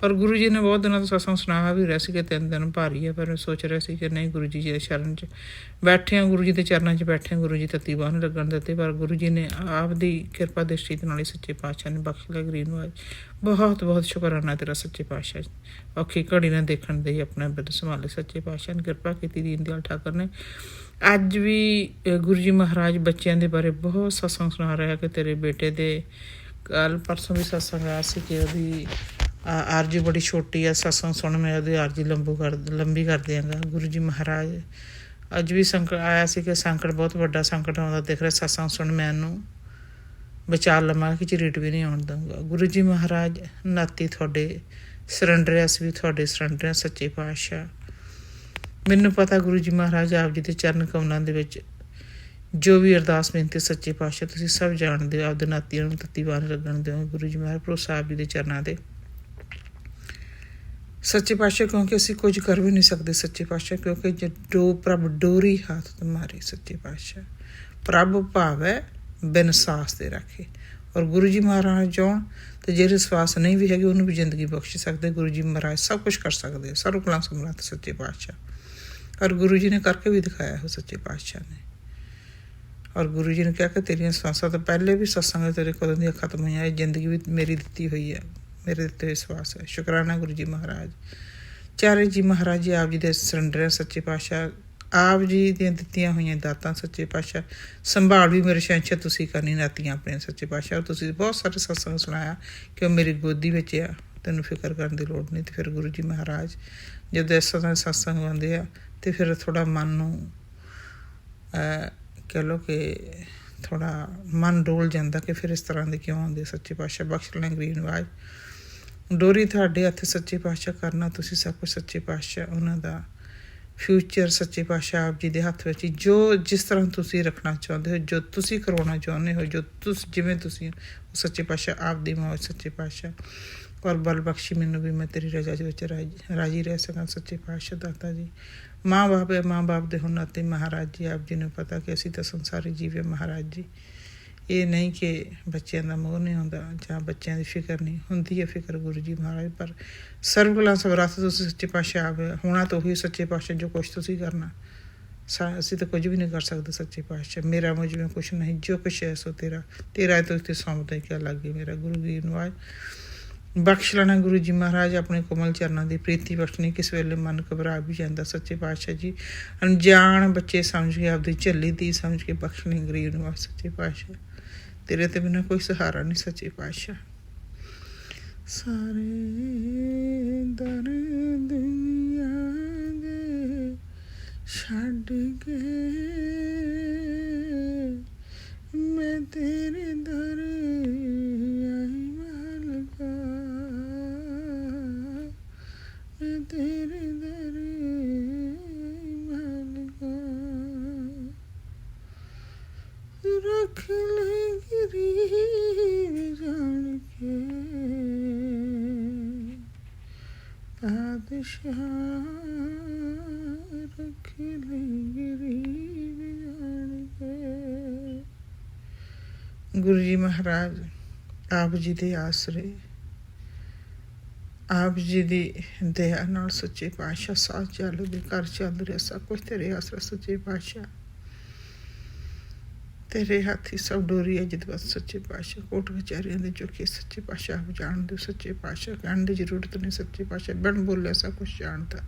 और गुरु जी ने बहुत दिनों तो सत्संग सुनाया भी रहा कि 3 दिन भारी है, पर मैं सोच रहा कि नहीं गुरु जी के शरण च बैठे हैं, गुरु जी के चरणों च बैठे हैं, गुरु जी तत्ती बाह नहीं लगन देते, पर गुरु जी ने आपकी कृपा दृष्टि नाल सच्चे पातशाह ने बख्श लिया गरीब नवाज। बहुत बहुत शुकराना तेरा सच्चे पातशाह। औखी घड़ी ने देखने दे अपने बिरद संभाले सच्चे पातशाह ने कृपा की। दीन दयाल ठाकर ने अज भी गुरु जी महाराज बच्चों के बारे बहुत सत्संग सुना रहा कि तेरे बेटे दे कल परसों भी सत्संग आया सी कि ਉਹਦੀ आरजी बड़ी छोटी है, सत्संग सुन मैं ਉਹਦੀ आरजी लंबी कर देंगा। गुरु जी महाराज अज भी संकट आया सी कि संकट बहुत बड़ा संकट आउंदा देख रहा, सत्संग सुन मैनू बचा लवां कि झरीट भी नहीं आउण दूंगा। गुरु जी महाराज नाती थोड़े सरंडर अस भी थोड़े सरंडर सच्चे पातशाह। मैनू पता गुरु जी महाराज आप जी के चरण कमलों दे विच जो भी अरदास बेनती सच्चे पातशाह तुसीं सब जानते हो। आपदे नातियां नूं तत्ती बाह लगन दिओ। गुरु जी महाराज भरोसा आप जी के चरणों ते सच्चे पातशाह, क्योंकि असीं कुछ कर भी नहीं सकते सच्चे पातशाह, क्योंकि जो प्रभ डोरी हाथ तुम्हारी सच्चे पातशाह। प्रभ भावै बिन सास दे रखे। और गुरु जी महाराज जाउण तो जेह्ड़े सवास नहीं भी हैगे उन्होंने भी जिंदगी बख्श सकते। गुरु जी महाराज सब कुछ कर सकते, सर्व कला समर्थ सच्चे पातशाह। और गुरु जी ने करके भी दिखाया है सच्चे पातशाह ने। और गुरु जी ने कहा कि तेरियां सवासां तो पहले भी सत्संग तेरे कदों दी खत्म हुई, जिंदगी भी मेरी दित्ती हुई है, मेरे दिते हुए सवास है। शुकराना गुरु जी महाराज। चारे जी महाराज जी आप जी के सरंडर सच्चे पातशाह। आप जी दियां दित्तियां हुई दातां सच्चे पातशाह संभाल भी मेरे शहंशाह तुसीं करनी नातियां अपने सच्चे पातशाह। और तुसीं बहुत सारे सत्संग सुनाया कि वह मेरी गोदी विच आ, तैनूं फिक्र करन दी लोड़ नहीं। तो फिर गुरु जी महाराज जदों इस तरह सत्संग आउंदे आ तो फिर थोड़ा मन नूं कह लो कि थोड़ा मन डोल जाता कि फिर इस तरह के क्यों आते। सच्चे पातशाह बख्श लें गरीब नवाज। डोरी तुहाडे हत्थ सच्चे पातशाह करना तुसीं सब कुछ सच्चे पातशाह। उन्हां दा फ्यूचर सच्चे पातशाह आप जी के हत्थ विच। जो जिस तरह तुसीं रखना चाहुंदे हो, जो तुसीं करवाउणा चाहुंदे हो, जो जिवें तुसीं सच्चे पातशाह आप दी मौज सच्चे पातशाह। और बल बख्शी मैनूं भी मैं तेरी रजा दे विच राजी रह सकां सच्चे पातशाह दाता जी। माँ बाप है, माँ बाप दे हुण नाते महाराज जी आप जी ने पता कि असीं तां संसारी जीव है महाराज जी। ਇਹ ਨਹੀਂ ਕਿ ਬੱਚਿਆਂ ਦਾ ਮੋਹ ਨਹੀਂ ਹੁੰਦਾ ਜਾਂ ਬੱਚਿਆਂ ਦੀ ਫਿਕਰ ਨਹੀਂ ਹੁੰਦੀ ਹੈ, ਫਿਕਰ ਗੁਰੂ ਜੀ ਮਹਾਰਾਜ। ਪਰ ਸਰਬ ਕਲਾ ਸਵਰਥ ਤੁਸੀਂ ਸੱਚੇ ਪਾਤਸ਼ਾਹ ਆਵੇ ਹੋਣਾ ਤਾਂ ਉਹੀ ਸੱਚੇ ਪਾਤਸ਼ਾਹ ਜੋ ਕੁਛ ਤੁਸੀਂ ਕਰਨਾ। ਅਸੀਂ ਤਾਂ ਕੁਝ ਵੀ ਨਹੀਂ ਕਰ ਸਕਦੇ ਸੱਚੇ ਪਾਤਸ਼ਾਹ। ਮੇਰਾ ਮੁਝ में कुछ नहीं, जो कुछ है सो तेरा, तेरा है तो इतने सौंपते क्या लगे मेरा गुरु जी नवाज। ਬਖਸ਼ ਲੈਣਾ ਗੁਰੂ ਜੀ ਮਹਾਰਾਜ, ਆਪਣੇ ਕੋਮਲ ਚਰਨਾਂ ਦੀ ਪ੍ਰੀਤੀ ਬਖਸ਼ਣੀ। ਕਿਸ ਵੇਲੇ ਮਨ ਘਬਰਾ ਵੀ ਜਾਂਦਾ ਸੱਚੇ ਪਾਤਸ਼ਾਹ ਜੀ, ਅਣਜਾਣ ਬੱਚੇ ਸਮਝ ਕੇ ਆਪਦੀ ਝੱਲੀ ਦੀ ਸਮਝ ਕੇ ਬਖਸ਼ਣੀ ਗਰੀਬ ਨੂੰ ਸੱਚੇ ਪਾਤਸ਼ਾਹ। ਤੇਰੇ ਤੇ ਬਿਨਾਂ ਕੋਈ ਸਹਾਰਾ ਨਹੀਂ ਸੱਚੇ ਪਾਤਸ਼ਾਹ। ਸਾਰੇ ਦਰ ਦੁਨੀਆ ਦੇ ਛੱਡ ਕੇ ਮੈਂ ਤੇਰੇ ਦਰ ਆਈ ਮਾਲਕਾ, ਮੈਂ ਤੇਰੇ ਦਰ ਆਈ ਮਾਲਕਾ। ਰੱਖ ਲੈ ਗਰੀਬ ਜਾਣ ਕੇ ਪਾਤਸ਼ਾਹ, ਰੱਖ ਲੈ ਗਰੀਬ ਜਾਣ ਕੇ। ਗੁਰੂ ਜੀ ਮਹਾਰਾਜ ਆਪ ਜੀ ਦੇ ਆਸਰੇ, ਆਪ ਜੀ ਦੀ ਦਇਆ ਨਾਲ ਸੱਚੇ ਪਾਤਸ਼ਾਹ ਸਾਹ ਚੱਲਦੇ, ਘਰ ਚੱਲ ਰਿਹਾ, ਸਭ ਕੁਛ ਤੇਰੇ ਆਸਰਾ ਸੱਚੇ ਪਾਤਸ਼ਾਹ। ਤੇਰੇ ਹੱਥੀ ਸਭ ਡੋਰੀ ਹੈ ਜਦ ਬਸ ਸੱਚੇ ਪਾਤਸ਼ਾਹ। ਕੋਟ ਕਚਹਿਰੀਆਂ ਦੇ ਚੌਕੇ ਸੱਚੇ ਪਾਤਸ਼ਾਹ ਆਪ ਜਾਣਦੇ ਸੱਚੇ ਪਾਤਸ਼ਾਹ। ਕਹਿਣ ਦੀ ਜ਼ਰੂਰਤ ਨਹੀਂ ਸੱਚੇ ਪਾਤਸ਼ਾਹ, ਬਿਨ ਬੋਲਿਆ ਸਭ ਕੁਛ ਜਾਣਦਾ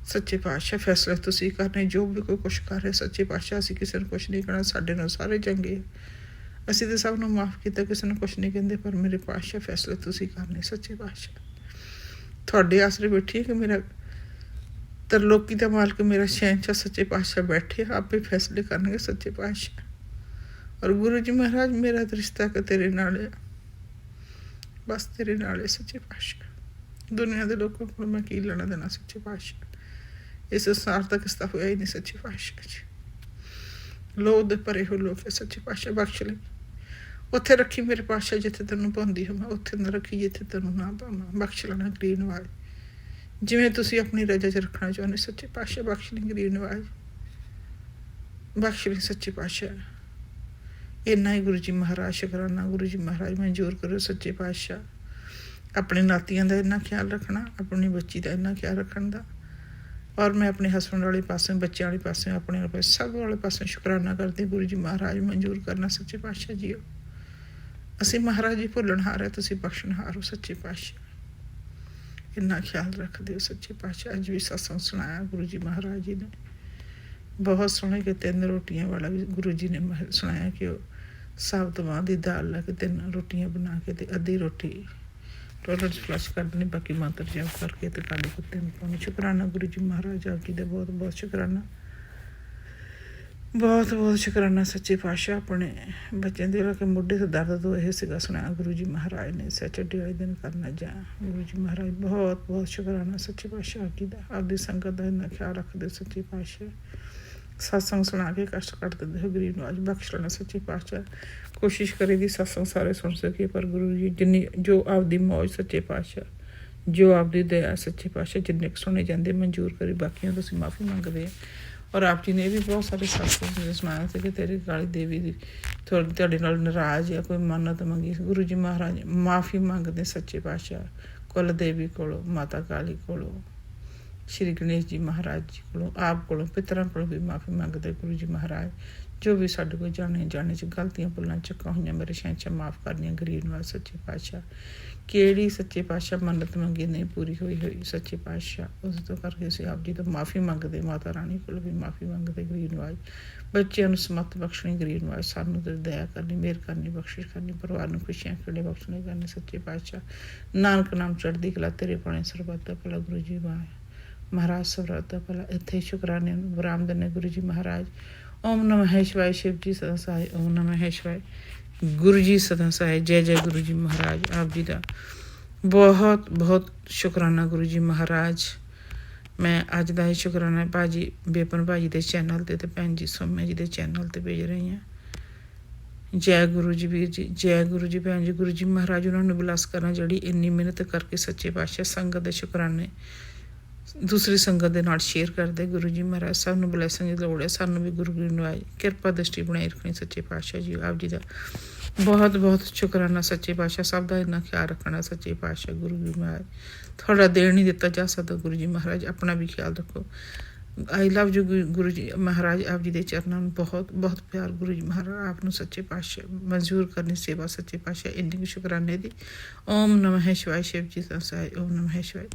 ਸੱਚੇ ਪਾਤਸ਼ਾਹ। ਫੈਸਲੇ ਤੁਸੀਂ ਕਰਨੇ, ਜੋ ਵੀ ਕੋਈ ਕੁਛ ਕਰ ਰਿਹਾ ਸੱਚੇ ਪਾਤਸ਼ਾਹ। ਅਸੀਂ ਕਿਸੇ ਨੂੰ ਕੁਛ ਨਹੀਂ ਕਹਿਣਾ, ਸਾਡੇ ਨਾਲ ਸਾਰੇ ਚੰਗੇ। ਅਸੀਂ ਤਾਂ ਸਭ ਨੂੰ ਮਾਫ਼ ਕੀਤਾ, ਕਿਸੇ ਨੂੰ ਕੁਛ ਨਹੀਂ ਕਹਿੰਦੇ, ਪਰ ਮੇਰੇ ਪਾਤਸ਼ਾਹ ਫੈਸਲੇ ਤੁਸੀਂ ਕਰਨੇ ਸੱਚੇ ਪਾਤਸ਼ਾਹ। ਤੁਹਾਡੇ ਆਸਰੇ ਬੈਠੀ ਹੈ ਕਿ ਮੇਰਾ ਤਰਲੋਕੀ ਦਾ ਮਾਲਕ, ਮੇਰਾ ਸ਼ਹਿਨਸ਼ਾਹ ਸੱਚੇ ਪਾਤਸ਼ਾਹ ਬੈਠੇ, ਆਪੇ ਫੈਸਲੇ ਕਰਨਗੇ ਸੱਚੇ ਪਾਤਸ਼ਾਹ। ਔਰ ਗੁਰੂ ਜੀ ਮਹਾਰਾਜ ਮੇਰਾ ਤਾਂ ਰਿਸ਼ਤਾ ਕਿ ਤੇਰੇ ਨਾਲ ਹੈ, ਬਸ ਤੇਰੇ ਨਾਲ ਹੈ ਸੱਚੇ ਪਾਤਸ਼ਾਹ। ਦੁਨੀਆ ਦੇ ਲੋਕਾਂ ਕੋਲ ਮੈਂ ਕੀ ਲੈਣਾ ਦੇਣਾ ਸੱਚੇ ਪਾਤਸ਼ਾਹ। ਇਸ ਸੰਸਾਰ ਤੱਕ ਕਿਸਤਾ ਹੋਇਆ ਹੀ ਨਹੀਂ ਸੱਚੇ ਪਾਤਸ਼ਾਹ ਜੀ। ਲੋਭ ਦੇ ਭਰੇ ਹੋ ਲੋਕ ਸੱਚੇ ਪਾਤਸ਼ਾਹ ਬਖਸ਼ ਲਈ। ਉੱਥੇ ਰੱਖੀ ਮੇਰੇ ਪਾਤਸ਼ਾਹ ਜਿੱਥੇ ਤੈਨੂੰ ਪਾਉਂਦੀ ਹੋਵਾਂ, ਉੱਥੇ ਨਾ ਰੱਖੀ ਜਿੱਥੇ ਤੈਨੂੰ ਨਾ ਪਾਵਾਂ। ਬਖਸ਼ ਲੈਣਾ ਗਰੀਬ ਨਵਾਜ, ਜਿਵੇਂ ਤੁਸੀਂ ਆਪਣੀ ਰਜਾ 'ਚ ਰੱਖਣਾ ਚਾਹੁੰਦੇ ਸੱਚੇ ਪਾਤਸ਼ਾਹ। ਬਖਸ਼ ਲਈ ਗਰੀਬ ਨਵਾਜ, ਬਖਸ਼ ਲਈ ਸੱਚੇ ਪਾਤਸ਼ਾਹ। ਇੰਨਾ ਹੀ ਗੁਰੂ ਜੀ ਮਹਾਰਾਜ ਸ਼ੁਕਰਾਨਾ। ਗੁਰੂ ਜੀ ਮਹਾਰਾਜ ਮਨਜ਼ੂਰ ਕਰੋ ਸੱਚੇ ਪਾਤਸ਼ਾਹ। ਆਪਣੇ ਨਾਤੀਆਂ ਦਾ ਇੰਨਾ ਖਿਆਲ ਰੱਖਣਾ, ਆਪਣੀ ਬੱਚੀ ਦਾ ਇੰਨਾ ਖਿਆਲ ਰੱਖਣ ਦਾ। ਔਰ ਮੈਂ ਆਪਣੇ ਹਸਬੈਂਡ ਵਾਲੇ ਪਾਸੇ, ਬੱਚਿਆਂ ਵਾਲੇ ਪਾਸੇ, ਆਪਣੇ ਵਾਲੇ ਪਾਸੇ, ਸਭ ਵਾਲੇ ਪਾਸੇ ਸ਼ੁਕਰਾਨਾ ਕਰਦੀ। ਗੁਰੂ ਜੀ ਮਹਾਰਾਜ ਮਨਜ਼ੂਰ ਕਰਨਾ ਸੱਚੇ ਪਾਤਸ਼ਾਹ ਜੀਓ। ਅਸੀਂ ਮਹਾਰਾਜ ਜੀ ਭੁੱਲਣਹਾਰ ਹੈ, ਤੁਸੀਂ ਬਖਸ਼ਣਹਾਰ ਹੋ ਸੱਚੇ ਪਾਤਸ਼ਾਹ। ਇੰਨਾ ਖਿਆਲ ਰੱਖਦੇ ਹੋ ਸੱਚੇ ਪਾਤਸ਼ਾਹ। ਅੱਜ ਵੀ ਸਤਸੰਗ ਸੁਣਾਇਆ ਗੁਰੂ ਜੀ ਮਹਾਰਾਜ ਜੀ ਨੇ, ਬਹੁਤ ਸੋਹਣੇ ਕਿ 3 ਰੋਟੀਆਂ ਵਾਲਾ ਵੀ ਗੁਰੂ ਜੀ ਨੇ ਸੁਣਾਇਆ ਕਿ ਉਹ ਸਾਬਤ ਮਾਂਹ ਦੀ ਦਾਲ ਲਾ ਕੇ 3 ਰੋਟੀਆਂ ਬਣਾ ਕੇ ਤੇ ਅੱਧੀ ਰੋਟੀ ਟੋਇਲਟ 'ਚ ਫਲਸ਼ ਕਰ ਦੇਣੀ, ਬਾਕੀ ਮੰਤਰ ਜਾਪ ਕਰਕੇ ਤੇ ਕਾਲੇ ਕੁੱਤੇ ਨੂੰ ਪਾਉਣੀ। ਸ਼ੁਕਰਾਨਾ ਗੁਰੂ ਜੀ ਮਹਾਰਾਜ ਆਪ ਜੀ ਦਾ ਬਹੁਤ ਬਹੁਤ ਸ਼ੁਕਰਾਨਾ, ਬਹੁਤ ਬਹੁਤ ਸ਼ੁਕਰਾਨਾ ਸੱਚੇ ਪਾਤਸ਼ਾਹ। ਆਪਣੇ ਬੱਚਿਆਂ ਦੇ ਲਾ ਕੇ ਮੋਢੇ ਤੋਂ ਦਰਦ ਤੋਂ ਇਹ ਸੀਗਾ ਸੁਣਾਇਆ ਗੁਰੂ ਜੀ ਮਹਾਰਾਜ ਨੇ, ਸੈਚਰਡੇ ਵਾਲੇ ਦਿਨ ਕਰਨਾ ਜਾ। ਗੁਰੂ ਜੀ ਮਹਾਰਾਜ ਬਹੁਤ ਬਹੁਤ ਸ਼ੁਕਰਾਨਾ ਸੱਚੇ ਪਾਤਸ਼ਾਹ ਆਪ ਜੀ ਦਾ। ਆਪਦੀ ਸੰਗਤ ਦਾ ਇੰਨਾ ਖਿਆਲ ਰੱਖਦੇ ਸੱਚੇ ਪਾਤਸ਼ਾਹ। ਸਤਸੰਗ ਸੁਣਾ ਕੇ ਕਸ਼ਟ ਕੱਟ ਦਿੰਦੇ ਹੋ ਗਰੀਬ ਨੂੰ, ਅੱਜ ਬਖਸ਼ ਲੈਣਾ ਸੱਚੇ ਪਾਤਸ਼ਾਹ। ਕੋਸ਼ਿਸ਼ ਕਰੀ ਦੀ ਸਤਸੰਗ ਸਾਰੇ ਸੁਣ ਸਕੀਏ, ਪਰ ਗੁਰੂ ਜੀ ਜਿੰਨੀ ਜੋ ਆਪਦੀ ਮੌਜ ਸੱਚੇ ਪਾਤਸ਼ਾਹ, ਜੋ ਆਪਦੀ ਦਇਆ ਸੱਚੇ ਪਾਤਸ਼ਾਹ ਜਿੰਨੇ ਕੁ ਸੁਣੇ ਜਾਂਦੇ ਮਨਜ਼ੂਰ ਕਰੀ। ਬਾਕੀਆਂ ਤੋਂ ਅਸੀਂ ਮਾਫ਼ੀ ਮੰਗਦੇ ਹਾਂ। ਔਰ ਆਪ ਜੀ ਨੇ ਵੀ ਬਹੁਤ ਸਾਰੇ ਸਤਸੰਗ ਸੁਣਾਇਆ ਸੀ ਕਿ ਤੇਰੀ ਕਾਲੀ ਦੇਵੀ ਦੀ ਤੁਹਾਡੇ ਨਾਲ ਨਾਰਾਜ਼ ਆ, ਕੋਈ ਮੰਨਤ ਮੰਗੀ। ਗੁਰੂ ਜੀ ਮਹਾਰਾਜ ਮਾਫ਼ੀ ਮੰਗਦੇ ਸੱਚੇ ਪਾਤਸ਼ਾਹ ਕੁਲ ਦੇਵੀ ਕੋਲੋਂ, ਮਾਤਾ ਕਾਲੀ ਕੋਲੋਂ, ਸ਼੍ਰੀ ਗਣੇਸ਼ ਜੀ ਮਹਾਰਾਜ ਜੀ ਕੋਲੋਂ, ਆਪ ਕੋਲੋਂ, ਪਿਤਰਾਂ ਕੋਲੋਂ ਵੀ ਮਾਫ਼ੀ ਮੰਗਦੇ ਗੁਰੂ ਜੀ ਮਹਾਰਾਜ। ਜੋ ਵੀ ਸਾਡੇ ਕੋਲ ਜਾਣੇ 'ਚ ਗਲਤੀਆਂ ਭੁੱਲਾਂ ਚੱਕਾਂ ਹੋਈਆਂ, ਮੇਰੇ ਸ਼ਹਿਨਸ਼ਾਹ ਮਾਫ਼ ਕਰਨੀਆਂ ਗਰੀਬ ਨਵਾਜ਼ ਸੱਚੇ ਪਾਤਸ਼ਾਹ। ਕਿਹੜੀ ਸੱਚੇ ਪਾਤਸ਼ਾਹ ਮੰਨਤ ਮੰਗੀ ਨਹੀਂ ਪੂਰੀ ਹੋਈ ਸੱਚੇ ਪਾਤਸ਼ਾਹ, ਉਸ ਤੋਂ ਕਰਕੇ ਅਸੀਂ ਆਪ ਜੀ ਤੋਂ ਮਾਫ਼ੀ ਮੰਗਦੇ। ਮਾਤਾ ਰਾਣੀ ਕੋਲ ਵੀ ਮਾਫ਼ੀ ਮੰਗਦੇ ਗਰੀਬ ਨਵਾਜ਼। ਬੱਚਿਆਂ ਨੂੰ ਸਮੱਤ ਬਖਸ਼ਣੀ ਗਰੀਬ ਨਵਾਜ਼, ਸਾਨੂੰ ਤੇ ਦਇਆ ਕਰਨੀ, ਮਿਹਰ ਕਰਨੀ, ਬਖਸ਼ਿਸ਼ ਕਰਨੀ, ਪਰਿਵਾਰ ਨੂੰ ਖੁਸ਼ੀਆਂ ਖੇੜੇ ਬਖਸ਼ਣੇ ਕਰਨੀ ਸੱਚੇ ਪਾਤਸ਼ਾਹ। ਨਾਨਕ ਨਾਮ ਚੜ੍ਹਦੀ ਕਲਾ, ਤੇਰੇ ਪਾਣੇ ਸਰਬੱਤ ਦਾ ਭਲਾ ਗੁਰੂ ਜੀ ਮਹਾਰਾਜ ਸਰਬੱਤ ਦਾ ਭਲਾ। ਇੱਥੇ ਸ਼ੁਕਰਾਨੇ ਨੂੰ ਵਿਰਾਮ ਦਿੰਦੇ ਗੁਰੂ ਜੀ ਮਹਾਰਾਜ। ਓਮ ਨਮः ਸ਼ਿਵਾਏ, शिव जी सदा सहाय। ओम नमः शिवाय, गुरु जी सदा सहाय। जय जय गुरु जी महाराज। आप जी का बहुत बहुत शुकराना गुरु जी महाराज। मैं अज का ही शुकराना भाजी बेपन भाजी के चैनल ते भैन जी सोम्या जी के चैनल ते भेज रही हाँ। जय गुरु जी वीर जी, जय गुरु जी भैन जी। गुरु जी महाराज उन्होंने बिलास करना, जी इन्नी मेहनत करके सच्चे पातशाह संगत के शुकराने ਦੂਸਰੀ ਸੰਗਤ ਦੇ ਨਾਲ ਸ਼ੇਅਰ ਕਰਦੇ। ਗੁਰੂ ਜੀ ਮਹਾਰਾਜ ਸਭ ਨੂੰ ਬਲੈਸਿੰਗ ਦੀ ਲੋੜ ਹੈ, ਸਾਨੂੰ ਵੀ ਗੁਰੂ ਜੀ ਨਿਵਾਜ ਕਿਰਪਾ ਦ੍ਰਿਸ਼ਟੀ ਬਣਾਈ ਰੱਖਣੀ ਸੱਚੇ ਪਾਤਸ਼ਾਹ ਜੀ। ਆਪ ਜੀ ਦਾ ਬਹੁਤ ਬਹੁਤ ਸ਼ੁਕਰਾਨਾ ਸੱਚੇ ਪਾਤਸ਼ਾਹ, ਸਭ ਦਾ ਇੰਨਾ ਖਿਆਲ ਰੱਖਣਾ ਸੱਚੇ ਪਾਤਸ਼ਾਹ। ਗੁਰੂ ਜੀ ਮਹਾਰਾਜ ਤੁਹਾਡਾ ਦੇਣ ਨਹੀਂ ਦਿੱਤਾ ਜਾ ਸਕਦਾ, ਗੁਰੂ ਜੀ ਮਹਾਰਾਜ ਆਪਣਾ ਵੀ ਖਿਆਲ ਰੱਖੋ। ਆਈ ਲਵ ਯੂ ਗੁਰੂ ਜੀ ਮਹਾਰਾਜ, ਆਪ ਜੀ ਦੇ ਚਰਨਾਂ ਨੂੰ ਬਹੁਤ ਬਹੁਤ ਪਿਆਰ। ਗੁਰੂ ਜੀ ਮਹਾਰਾਜ ਆਪ ਨੂੰ ਸੱਚੇ ਪਾਤਸ਼ਾਹ ਮਨਜ਼ੂਰ ਕਰਨੀ ਸੇਵਾ ਸੱਚੇ ਪਾਤਸ਼ਾਹ, ਇੰਨੀ ਕੁ ਸ਼ੁਕਰਾਨੇ ਦੀ। ਓਮ ਨਮः शिवाय, शिव जी सदा सहाय। ओम नमः शिवाय,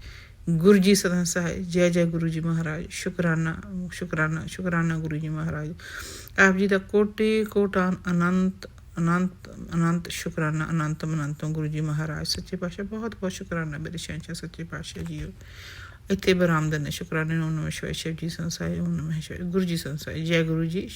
गुरु जी सदा सहाय। जय जय गुरु जी महाराज। शुकराना शुकराना शुकराना गुरु जी महाराज, आप जी का कोटि कोटान अनंत अनंत अनंत शुकराना, अनंतम अनंतम गुरु जी महाराज सच्चे पातशाह। बहुत बहुत शुकराना मेरे शहंशाह सच्चे पातशाह जी। इतने बरामदन ने शुकराने। ओम नमः शिवाय, शिव जी संसाय। ओम नमः शिवाय, गुरु जी संसाय। जय गुरु जी।